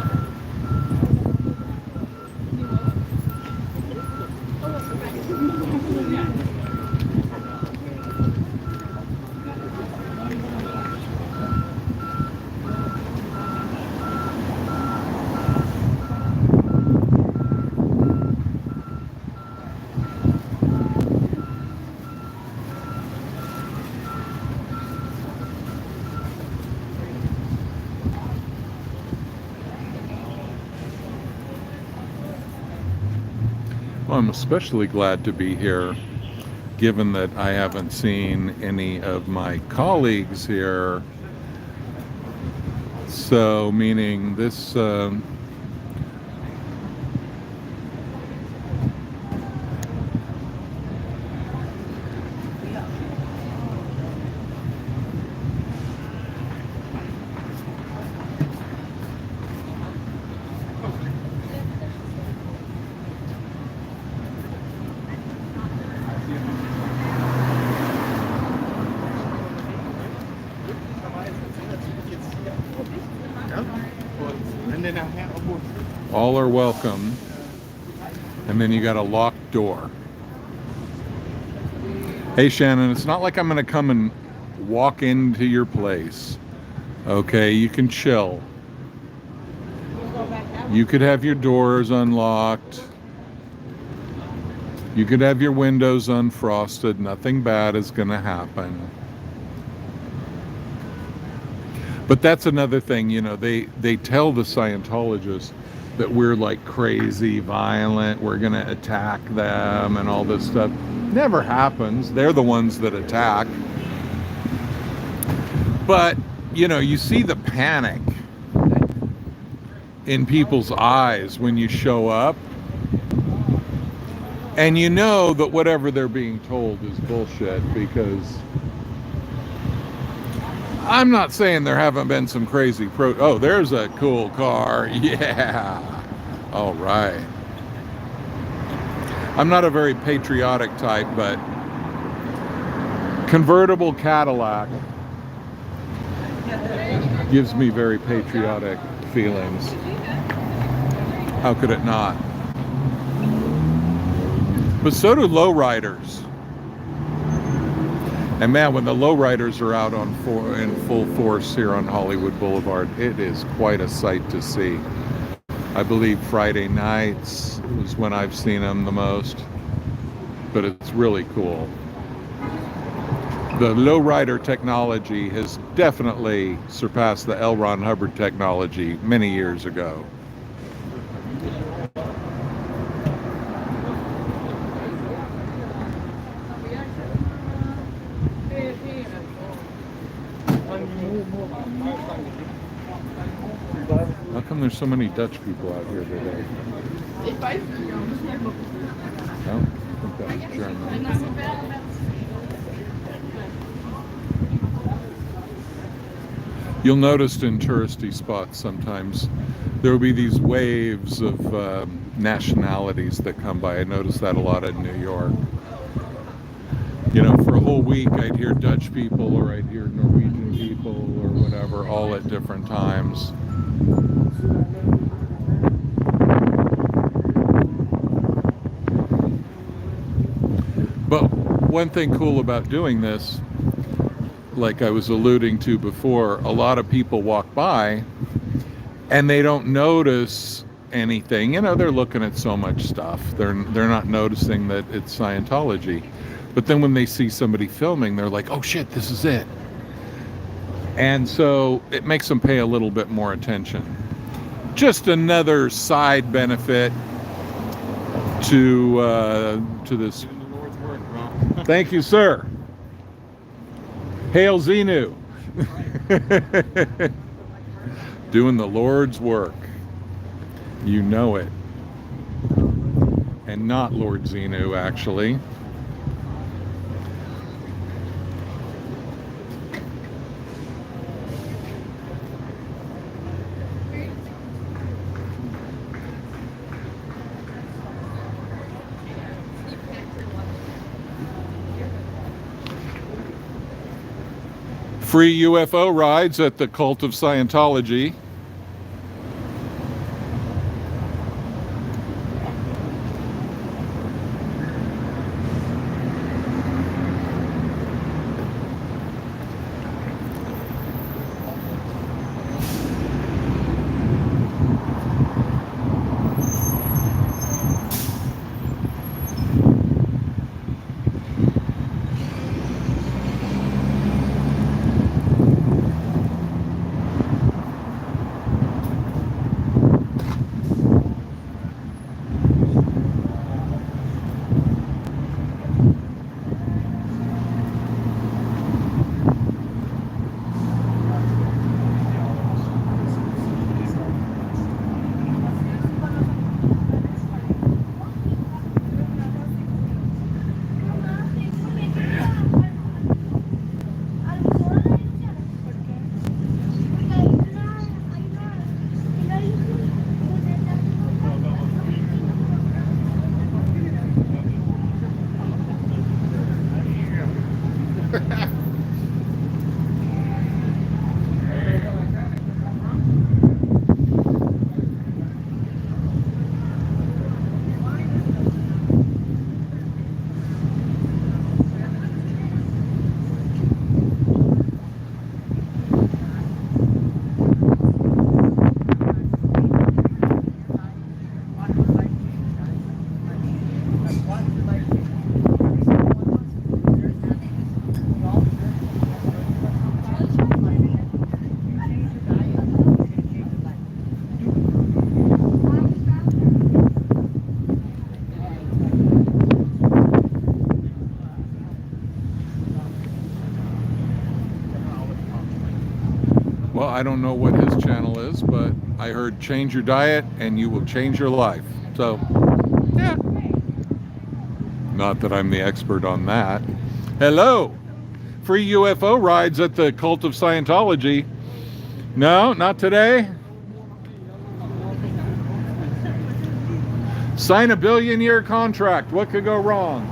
Well, I'm especially glad to be here, given that I haven't seen any of my colleagues here. So, meaning this All are welcome. And then you got a locked door. Hey Shannon, it's not like I'm gonna come and walk into your place. Okay, you can chill. You could have your doors unlocked. You could have your windows unfrosted. Nothing bad is gonna happen. But that's another thing, you know, they tell the Scientologists that we're like crazy, violent, we're gonna attack them and all this stuff. Never happens. They're the ones that attack. But, you know, you see the panic in people's eyes when you show up. And you know that whatever they're being told is bullshit, because I'm not saying there haven't been some crazy oh, there's a cool car. Yeah. All right. I'm not a very patriotic type, but convertible Cadillac gives me very patriotic feelings. How could it not? But so do lowriders. And man, when the lowriders are out in full force here on Hollywood Boulevard, it is quite a sight to see. I believe Friday nights is when I've seen them the most, but it's really cool. The lowrider technology has definitely surpassed the L. Ron Hubbard technology many years ago. How come there's so many Dutch people out here today? No? I think that was German. You'll notice in touristy spots sometimes there will be these waves of nationalities that come by. I noticed that a lot in New York. You know, for a whole week I'd hear Dutch people or I'd hear Norwegian people or whatever, all at different times. But one thing cool about doing this, like I was alluding to before, a lot of people walk by and they don't notice anything. You know, they're looking at so much stuff. They're not noticing that it's Scientology. But then when they see somebody filming, they're like, oh shit, this is it. And so it makes them pay a little bit more attention. Just another side benefit to this. Thank you, sir. Hail Xenu. Doing the Lord's work. You know it. And not Lord Xenu, actually. Free UFO rides at the Cult of Scientology. Well, I don't know what his channel is, but I heard change your diet and you will change your life. So, yeah. Not that I'm the expert on that. Hello. Free UFO rides at the Cult of Scientology. No, not today. Sign a billion-year contract. What could go wrong?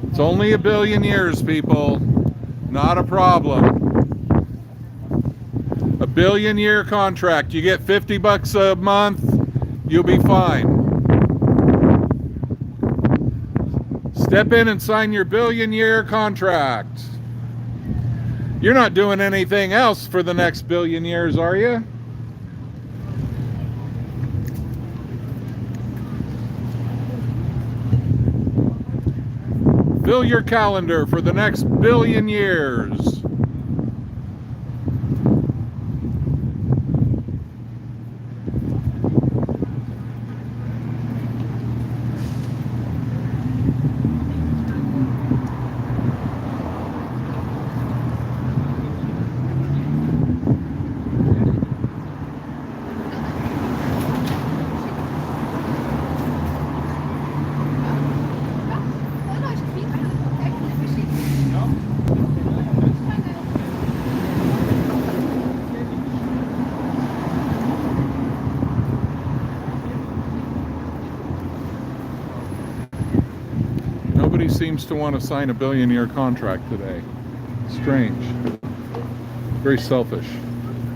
It's only a billion years, people. Not a problem. A billion-year contract. You get $50 a month, you'll be fine. Step in and sign your billion-year contract. You're not doing anything else for the next billion years, are you? Fill your calendar for the next billion years. Nobody seems to want to sign a billion-year contract today. Strange. Very selfish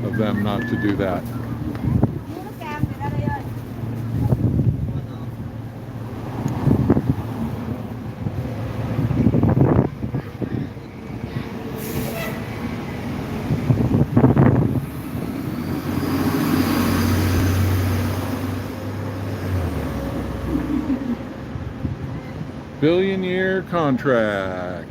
of them not to do that. Billion-year contract.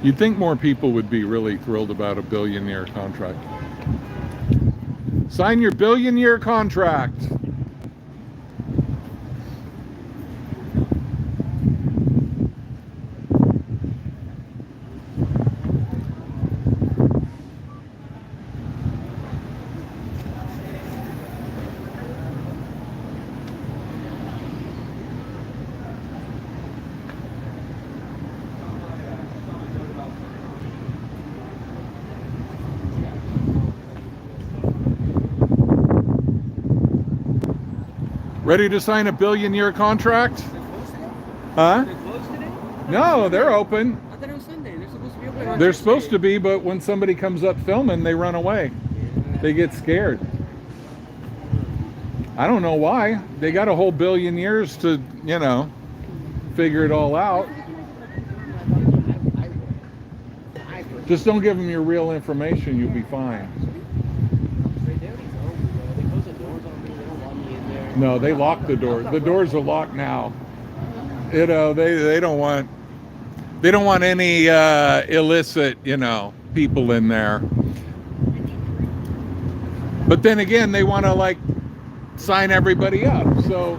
You'd think more people would be really thrilled about a billion-year contract. Sign your billion-year contract. Ready to sign a billion-year contract? Huh? No, they're open. I thought it was Sunday. They're supposed to be open on They're Tuesday. supposed to be, but when somebody comes up filming, they run away. They get scared. I don't know why. They got a whole billion years to, you know, figure it all out. Just don't give them your real information, you'll be fine. No, they lock the door. The doors are locked now. You know, they don't want any illicit, you know, people in there. But then again, they want to like sign everybody up. So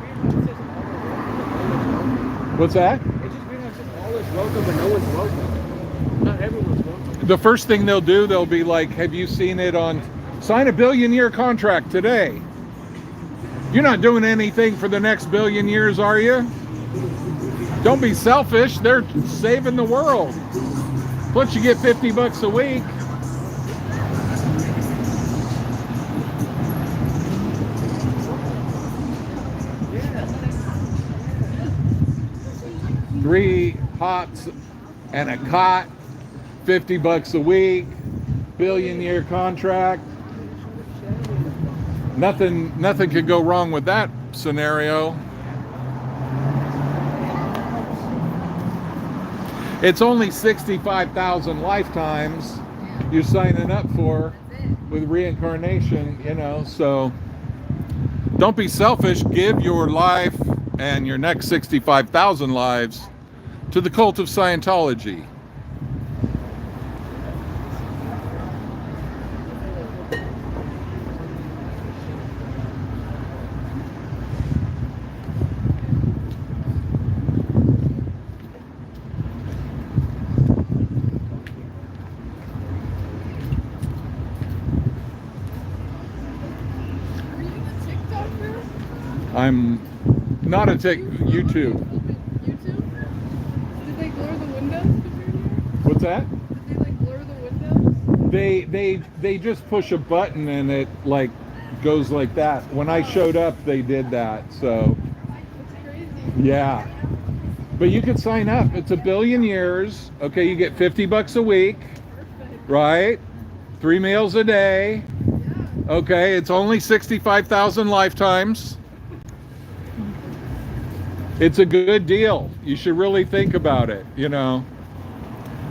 what's that? It's just weird how it says all is welcome, but no one's welcome. Not everyone's welcome. The first thing they'll do, they'll be like, have you seen it on sign a billion-year contract today? You're not doing anything for the next billion years, are you? Don't be selfish. They're saving the world. Plus you get $50 a week. Three hots and a cot, $50 a week, billion-year contract. Nothing could go wrong with that scenario. It's only 65,000 lifetimes you're signing up for with reincarnation, you know, so don't be selfish. Give your life and your next 65,000 lives to the cult of Scientology. I'm not a YouTube. YouTube? Did they blur the windows? What's that? Did they like blur the windows? They just push a button and it like goes like that. When I showed up, they did that. So That's crazy. yeah, but you could sign up. It's 1 billion years. Okay, you get $50 a week, right? 3 meals a day. Okay, it's only 65,000 lifetimes. It's a good deal. You should really think about it, you know.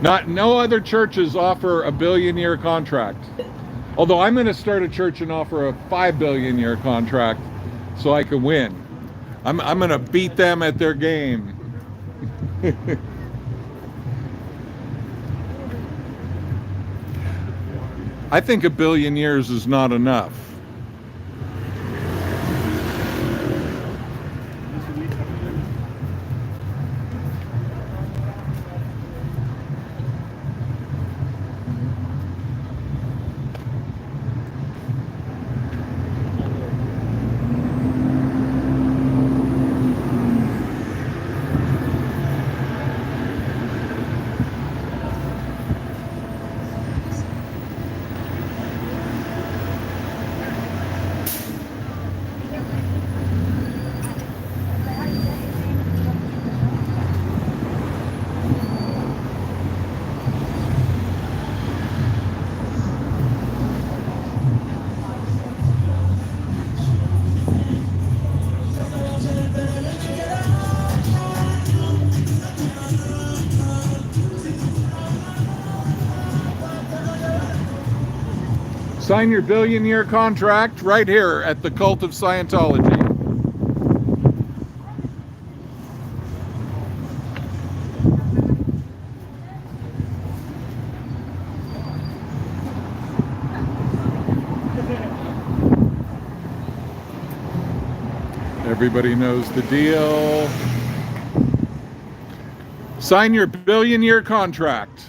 No other churches offer a 1 billion year contract. Although I'm going to start a church and offer a 5 billion year contract so I can win. I'm going to beat them at their game. I think 1 billion years is not enough. Sign your 1 billion year contract right here at the cult of Scientology. Everybody knows the deal. Sign your 1 billion year contract.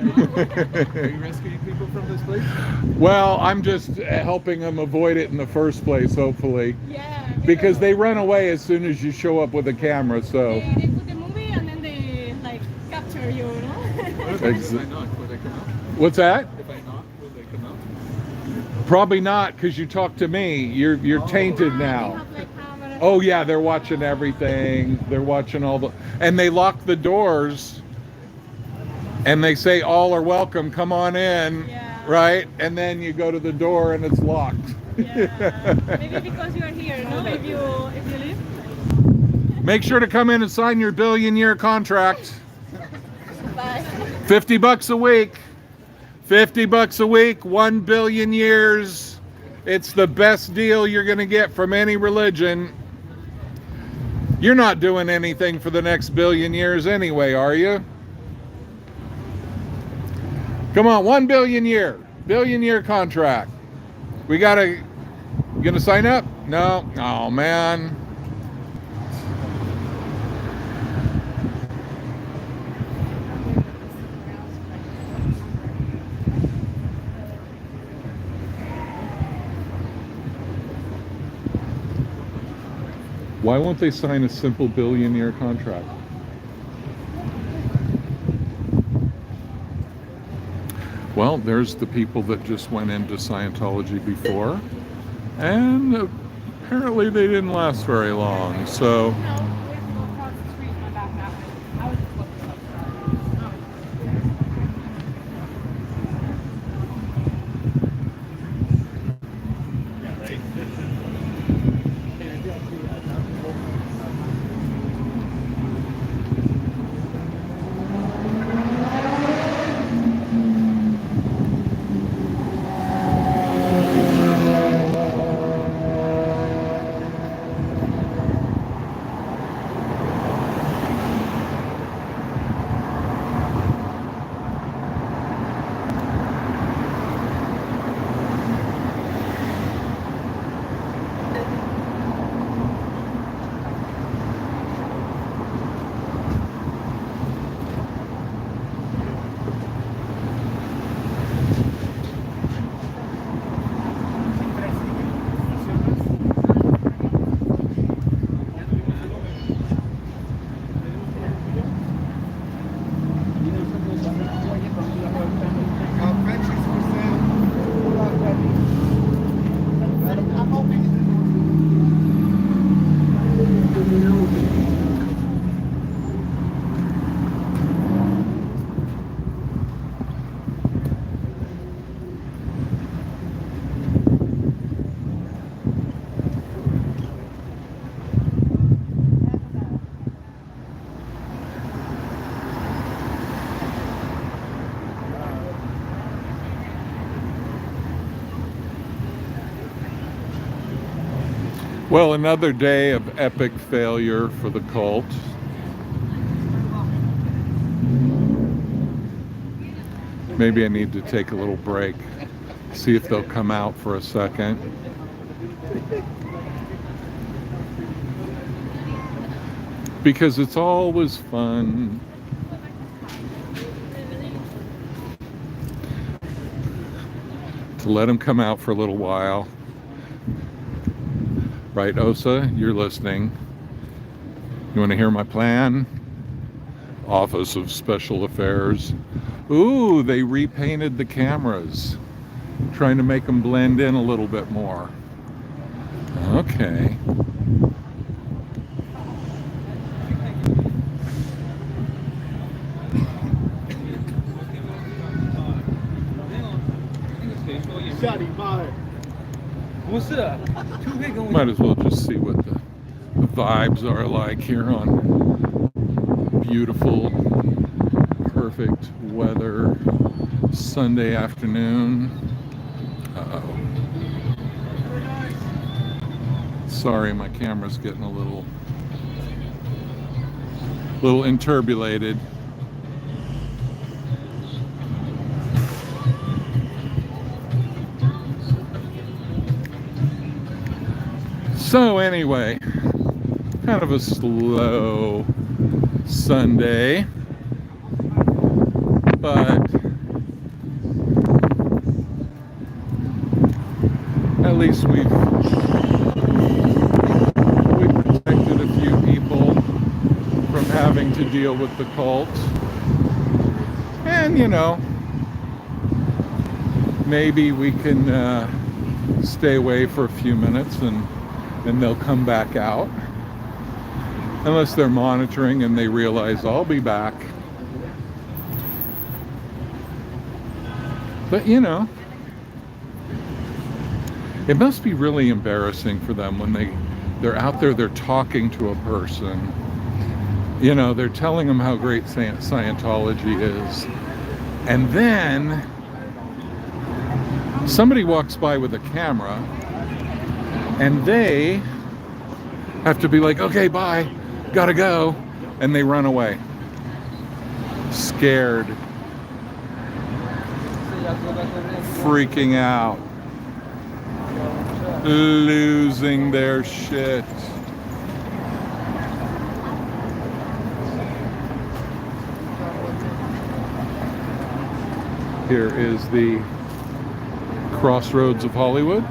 Are you rescuing people from this place? Well, I'm just helping them avoid it in the first place, hopefully. Yeah. Because they run away as soon as you show up with a camera, so. They put the movie and then they like capture you, you know? If I knock, will they come out? What's that? If I knock, will they come out? Probably not, because you talked to me. You're tainted They now. have, like, cameras. Oh yeah, they're watching everything. They're watching all the, and they lock the doors and they say all are welcome, come on in. Yeah. Right? And then you go to the door and it's locked. Yeah. Maybe because you are here, no? If you leave. Make sure to come in and sign your 1 billion year contract. Bye. $50 a week. $50 a week, 1 billion years. It's the best deal you're going to get from any religion. You're not doing anything for the next 1 billion years anyway, are you? Come on, 1 billion year contract. We gotta, you gonna sign up? No, oh man. Why won't they sign a simple 1 billion year contract? Well, there's the people that just went into Scientology before, and apparently they didn't last very long, so. No, we have to go across the street. My back happened. I was just looking up. Well, another day of epic failure for the cult. Maybe I need to take a little break, see if they'll come out for a second. Because it's always fun to let them come out for a little while. Right, Osa? You're listening. You want to hear my plan? Office of Special Affairs. Ooh, they repainted the cameras, trying to make them blend in a little bit more. Okay. Might as well just see what the vibes are like here on beautiful, perfect weather Sunday afternoon. Uh-oh. Sorry, my camera's getting a little interbulated. So anyway, kind of a slow Sunday, but at least we protected a few people from having to deal with the cult. And you know, maybe we can stay away for a few minutes and they'll come back out, unless they're monitoring and they realize I'll be back. But you know, it must be really embarrassing for them when they're out there, they're talking to a person, you know, they're telling them how great Scientology is, and then somebody walks by with a camera and they have to be like, okay, bye, gotta go, and they run away, scared, freaking out, losing their shit. Here is the crossroads of Hollywood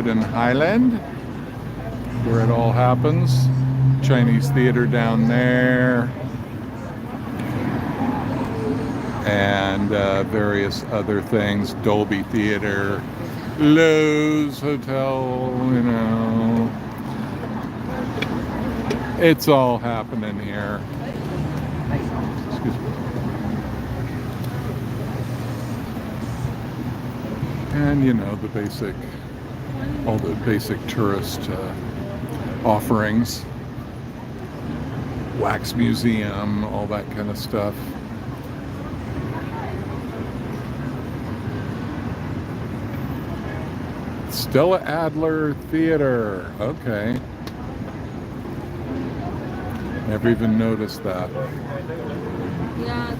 and Highland, where it all happens. Chinese theater down there, and various other things, Dolby Theater, Lowe's Hotel, you know. It's all happening here. Excuse me. And you know, all the basic tourist offerings, wax museum, all that kind of stuff. Stella Adler Theater, okay. Never even noticed that. Yeah.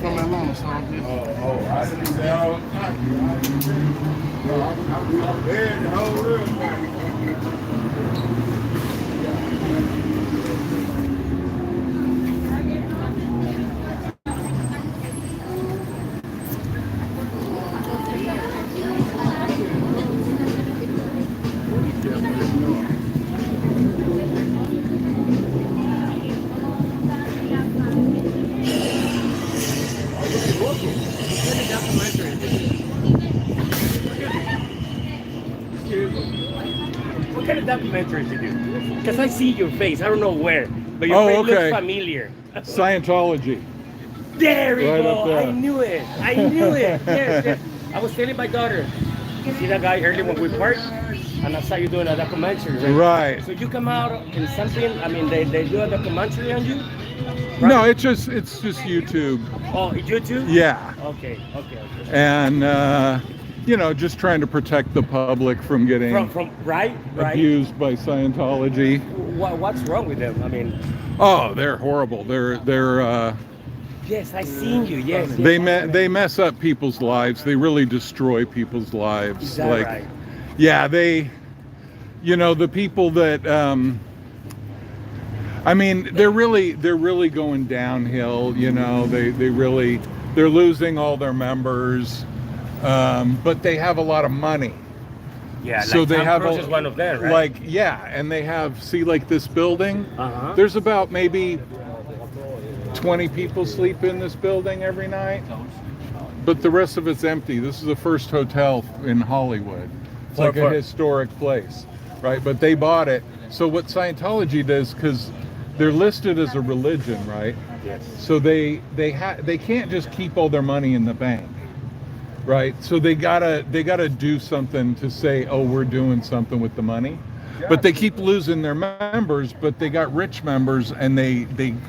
from Atlanta, so I'm just. I see that all the time. I'm there the whole room. What kind of documentaries you do? Because I see your face. I don't know where, but your Oh, face okay. looks familiar. Scientology. There we Right up go. there. I knew it. I knew it. Yes, yes. I was telling my daughter. You see that guy earlier when we parked? And I saw you doing a documentary, right? Right. So you come out in something, I mean, they do a documentary on you? No, it's just YouTube. Oh, YouTube? Yeah. Okay. And you know, just trying to protect the public from getting From right? abused by Scientology. What's wrong with them? I mean, Oh, they're horrible. They're yes, I seen you. Yes. they mess up people's lives. They really destroy people's lives. Is that right? Yeah, they, you know, the people that I mean, they're really going downhill. You know, they're losing all their members, but they have a lot of money. Yeah. So like they Tom have Cruise is one of them, right? like, yeah, and they have, see, like this building. Uh-huh. There's about maybe 20 people sleep in this building every night, but the rest of it's empty. This is the first hotel in Hollywood. It's like a historic place, right? But they bought it. So what Scientology does, because they're listed as a religion, right? Yes. So they can't just keep all their money in the bank, right? So they gotta do something to say, oh, we're doing something with the money. But they keep losing their members, but they got rich members, and they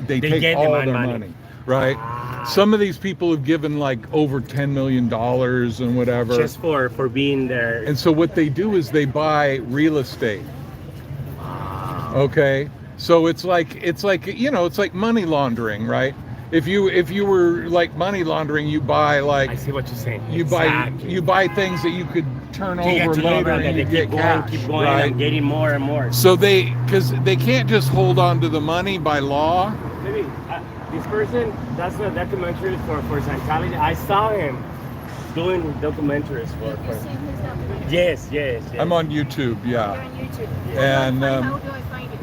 take all their money, right? Some of these people have given like over $10 million and whatever. Just for being there. And so what they do is they buy real estate. Okay, so it's like you know, it's like money laundering, right? If you were like money laundering, you buy like, I see what you're saying. you buy things that you could turn You get over to later, and and you get cash, keep going, right? and getting more and more. So because they can't just hold on to the money by law. Maybe this person, that's a documentary for Scientology. I saw him doing documentaries for. Yes. I'm on YouTube, You're yeah. on YouTube. And How do I find you?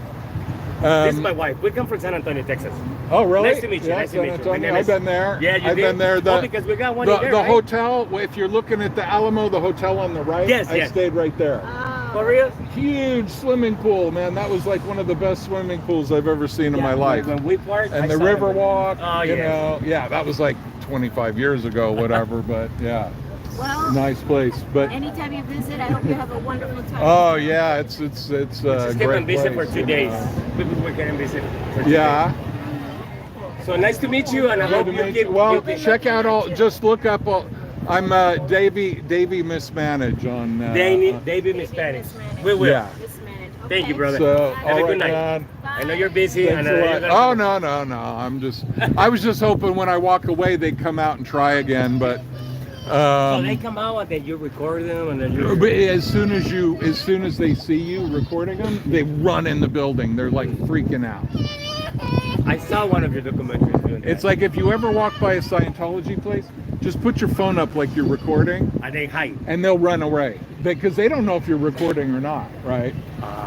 This is my wife. We come from San Antonio, Texas. Oh, really? Nice to meet you. Yeah, Nice to San meet you. Antonio. My name I've is- been there. Yeah, you I've did? been there. Oh, because we got one in there, the right? hotel. If you're looking at the Alamo, the hotel on the right. Yes, I yes. stayed right there. For real? Huge swimming pool, man. That was like one of the best swimming pools I've ever seen in my life. When we parked, And I the saw river him. walk, Oh, you yes. know, yeah, that was like 25 years ago, whatever. But yeah, Well, nice place. But anytime you visit, I hope you have a wonderful time. oh yeah, it's a Just great came and visit for place, 2 you days. know. We came and visit for 2 Yeah. days. So nice to meet you, and I Good hope to you meet keep. you. Well, you- check out all. Just look up all. I'm Davey Mismanage on. David Spanish. We will. Yeah. Mismanaged. Thank you, brother. So Have all a right, good night. man. I know you're busy. Thanks and a you're lot. gonna- Oh no. I was just hoping when I walk away they'd come out and try again, but. So they come out and then you record them, and then you. But as soon as they see you recording them, they run in the building. They're like freaking out. I saw one of your documentaries doing that. It's like if you ever walk by a Scientology place, just put your phone up like you're recording, And they hide. and they'll run away because they don't know if you're recording or not, right?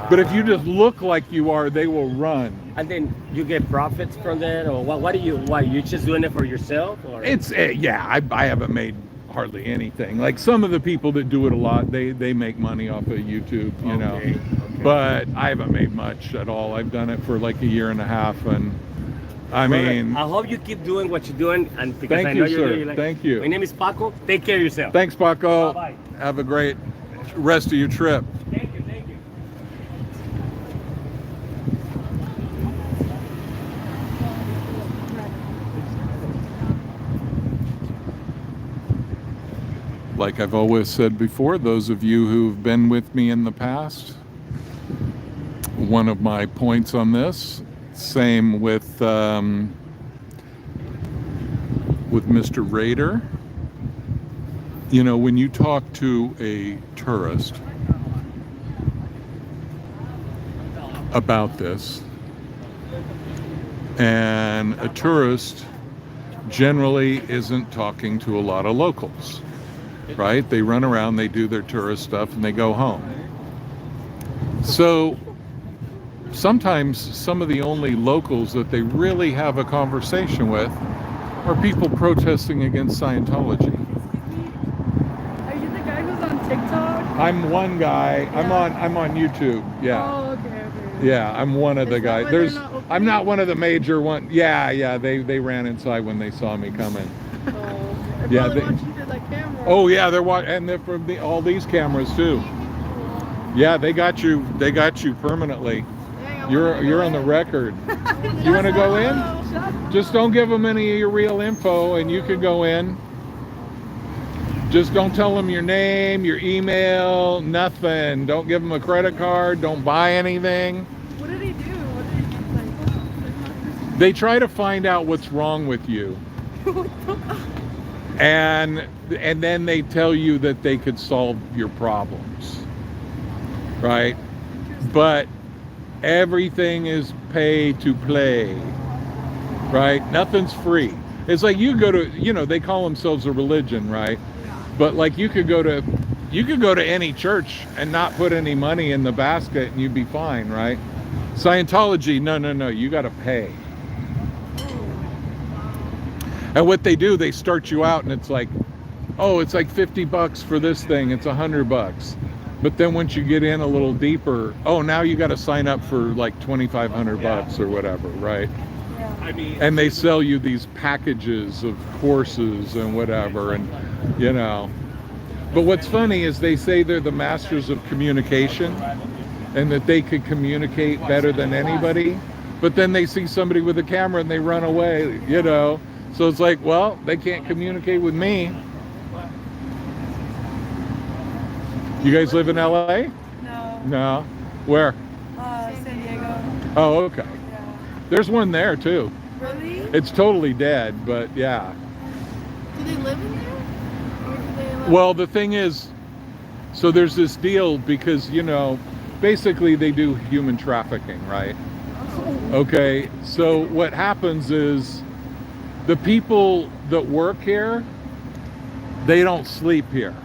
But if you just look like you are, they will run. And then you get profits from that, or what do you? Why you just doing it for yourself, or? It's yeah. I haven't made hardly anything. Like some of the people that do it a lot, they make money off of YouTube, you know. Okay. But I haven't made much at all. I've done it for like a year and a half, and I mean, I hope you keep doing what you're doing, and because Thank I know you, you're sir. doing, like, Thank you. My name is Paco. Take care of yourself. thanks, Paco. Bye-bye. Have a great rest of your trip. Thank you. Thank you. Like I've always said before, those of you who've been with me in the past, one of my points on this, same with with Mr. Rader. You know, when you talk to a tourist about this, and a tourist generally isn't talking to a lot of locals, right? They run around, they do their tourist stuff, and they go home. So sometimes some of the only locals that they really have a conversation with are people protesting against Scientology. Are you the guy who's on TikTok? I'm one guy. Yeah. I'm on YouTube. Yeah. Oh, okay. Yeah, I'm one of the Is that guys. why they're There's not I'm not opening? one of the major ones. Yeah, they ran inside when they saw me coming. Oh, they're Yeah, probably they- watching through that camera. Oh yeah, and they're from all these cameras too. Yeah, they got you permanently. Dang, I You're wanna go on the in. record. You want to go in? Just don't give them any of your real info, and you can go in. Just don't tell them your name, your email, nothing. Don't give them a credit card. Don't buy anything. What did he do? What did he like? They try to find out what's wrong with you, and then they tell you that they could solve your problems, right? But everything is pay to play, right? Nothing's free. It's like you go to, you know, they call themselves a religion, right? But like you could go to any church and not put any money in the basket and you'd be fine, right? Scientology, no, you got to pay. And what they do, they start you out and it's like, oh, it's like $50 for this thing, it's $100. But then once you get in a little deeper, oh, now you got to sign up for like $2,500 or whatever, right? And they sell you these packages of courses and whatever, and you know. But what's funny is they say they're the masters of communication and that they could communicate better than anybody, but then they see somebody with a camera and they run away, you know. So it's like, well, they can't communicate with me. You guys live in LA? No. No. Where? San Diego. Oh, okay. Yeah. There's one there too. Really? It's totally dead, but yeah. Do they live in there? Or do they live? Well, the thing is, so there's this deal because, you know, basically they do human trafficking, right? Okay, so what happens is the people that work here, they don't sleep here.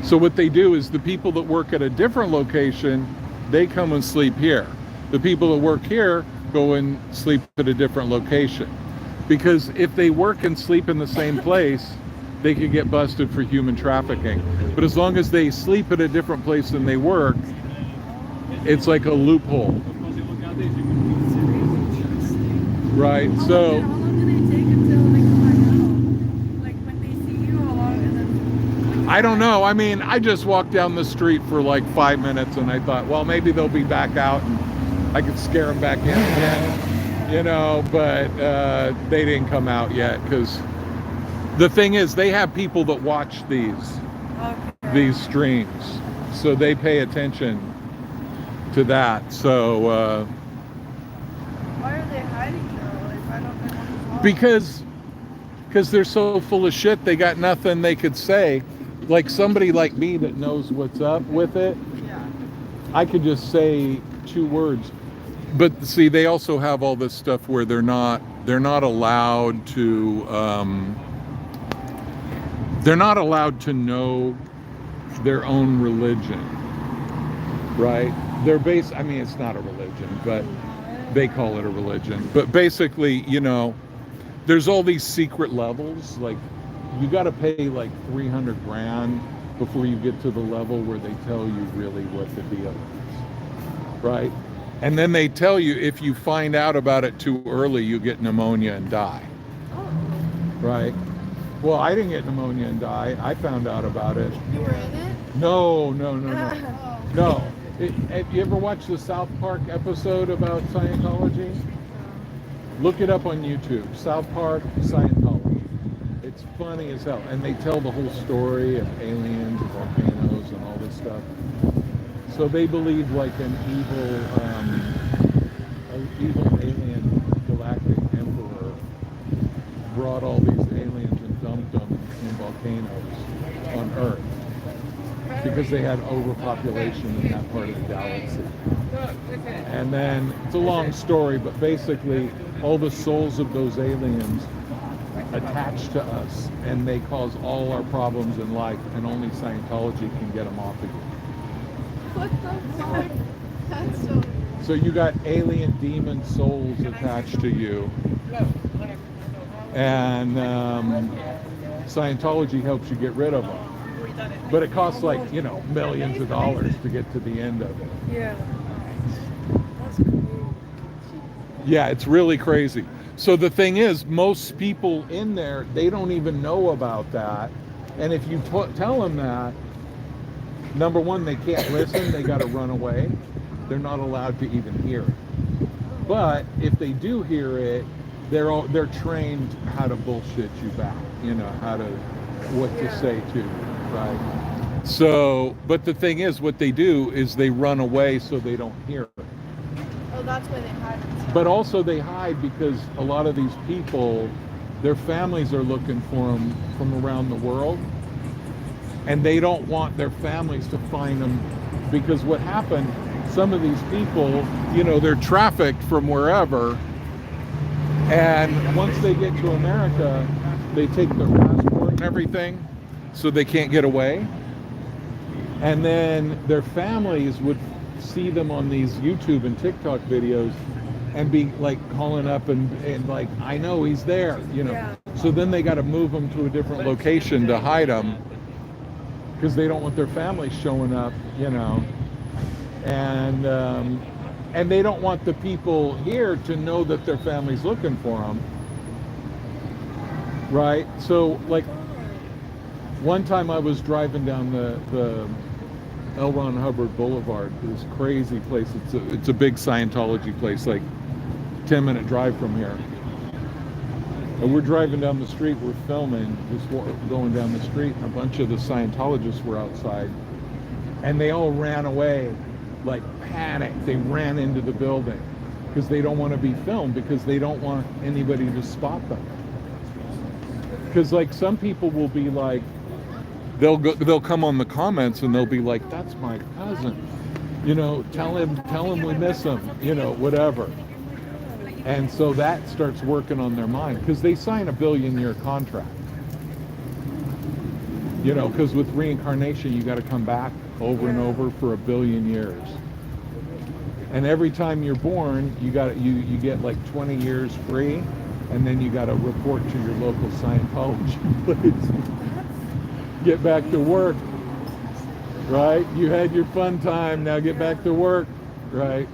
So what they do is the people that work at a different location, they come and sleep here. The people that work here go and sleep at a different location. Because if they work and sleep in the same place, they could get busted for human trafficking. But as long as they sleep at a different place than they work, it's like a loophole. Right, so How long do they take until they come back out? Like when they see you, how long? And then I don't know. I mean, I just walked down the street for like 5 minutes and I thought, well, maybe they'll be back out and I could scare them back in again, you know, but they didn't come out yet because the thing is they have people that watch these streams, so they pay attention to that. So why are they hiding though? Like why don't they want to because they're so full of shit, they got nothing they could say. Like somebody like me that knows what's up with it, Yeah. I could just say 2 words. But see, they also have all this stuff where they're not allowed to know their own religion, right? I mean, it's not a religion, but they call it a religion. But basically, you know, there's all these secret levels. Like, you got to pay like $300,000 before you get to the level where they tell you really what the deal is, right? And then they tell you if you find out about it too early, you get pneumonia and die, right? Well, I didn't get pneumonia and die. I found out about it. You were in it? No. No. Have you ever watched the South Park episode about Scientology? Look it up on YouTube. South Park, Scientology. It's funny as hell. And they tell the whole story of aliens, volcanoes, and all this stuff. So they believe like an evil alien galactic emperor brought all these volcanoes on Earth because they had overpopulation in that part of the galaxy. And then, it's a long story, but basically all the souls of those aliens attach to us, and they cause all our problems in life, and only Scientology can get them off of you. What the fuck? That's so. So you got alien demon souls attached to you, and Scientology helps you get rid of them. But it costs like, you know, millions of dollars to get to the end of it. Yeah. That's crazy. Yeah, it's really crazy. So the thing is, most people in there, they don't even know about that. And if you tell them that, number one, they can't listen, they got to run away. They're not allowed to even hear it. But if they do hear it, they're trained how to bullshit you back, you know, what to say to you, right? So, but the thing is, what they do is they run away so they don't hear it. Oh, that's why they hide themselves. But also they hide because a lot of these people, their families are looking for them from around the world, and they don't want their families to find them, because what happened, some of these people, you know, they're trafficked from wherever, and once they get to America, they take their passport and everything, so they can't get away. And then their families would see them on these YouTube and TikTok videos and be like calling up and like, I know he's there, you know. Yeah. So then they got to move them to a different location to hide them, because they don't want their family showing up, you know. And they don't want the people here to know that their family's looking for them, right? So like one time I was driving down the L. Ron Hubbard Boulevard, this crazy place. It's a big Scientology place, like 10-minute drive from here. And we're driving down the street, we're filming, just going down the street, and a bunch of the Scientologists were outside, and they all ran away, like panicked. They ran into the building because they don't want to be filmed, because they don't want anybody to spot them. Because like some people will be like, they'll come on the comments and they'll be like, that's my cousin, you know, tell him we miss him, you know, whatever. And so that starts working on their mind, because they sign a billion-year contract, you know, because with reincarnation you got to come back over and over for 1 billion years, and every time you're born you get like 20 years free, and then you got to report to your local Scientology place. Get back to work, right? You had your fun time, now get back to work, right?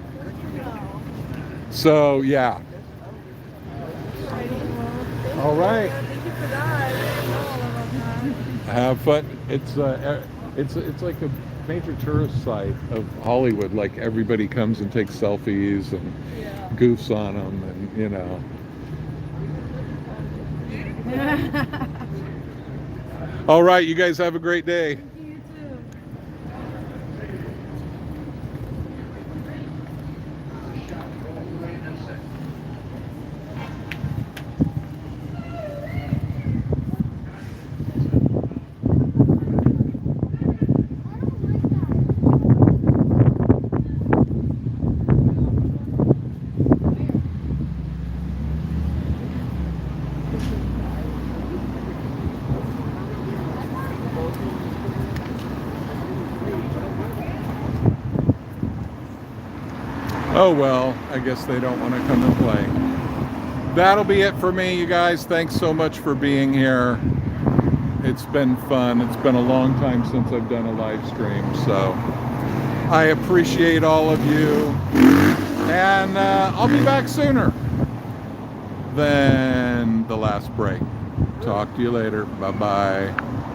So yeah. All right. Thank you for that. I didn't know all about that. Have fun. It's like a major tourist site of Hollywood. Like everybody comes and takes selfies and goofs on them, and you know. All right, you guys have a great day. You too. Oh well, I guess they don't want to come and play. That'll be it for me, you guys. Thanks so much for being here. It's been fun. It's been a long time since I've done a live stream, so I appreciate all of you. And I'll be back sooner than the last break. Talk to you later. Bye-bye.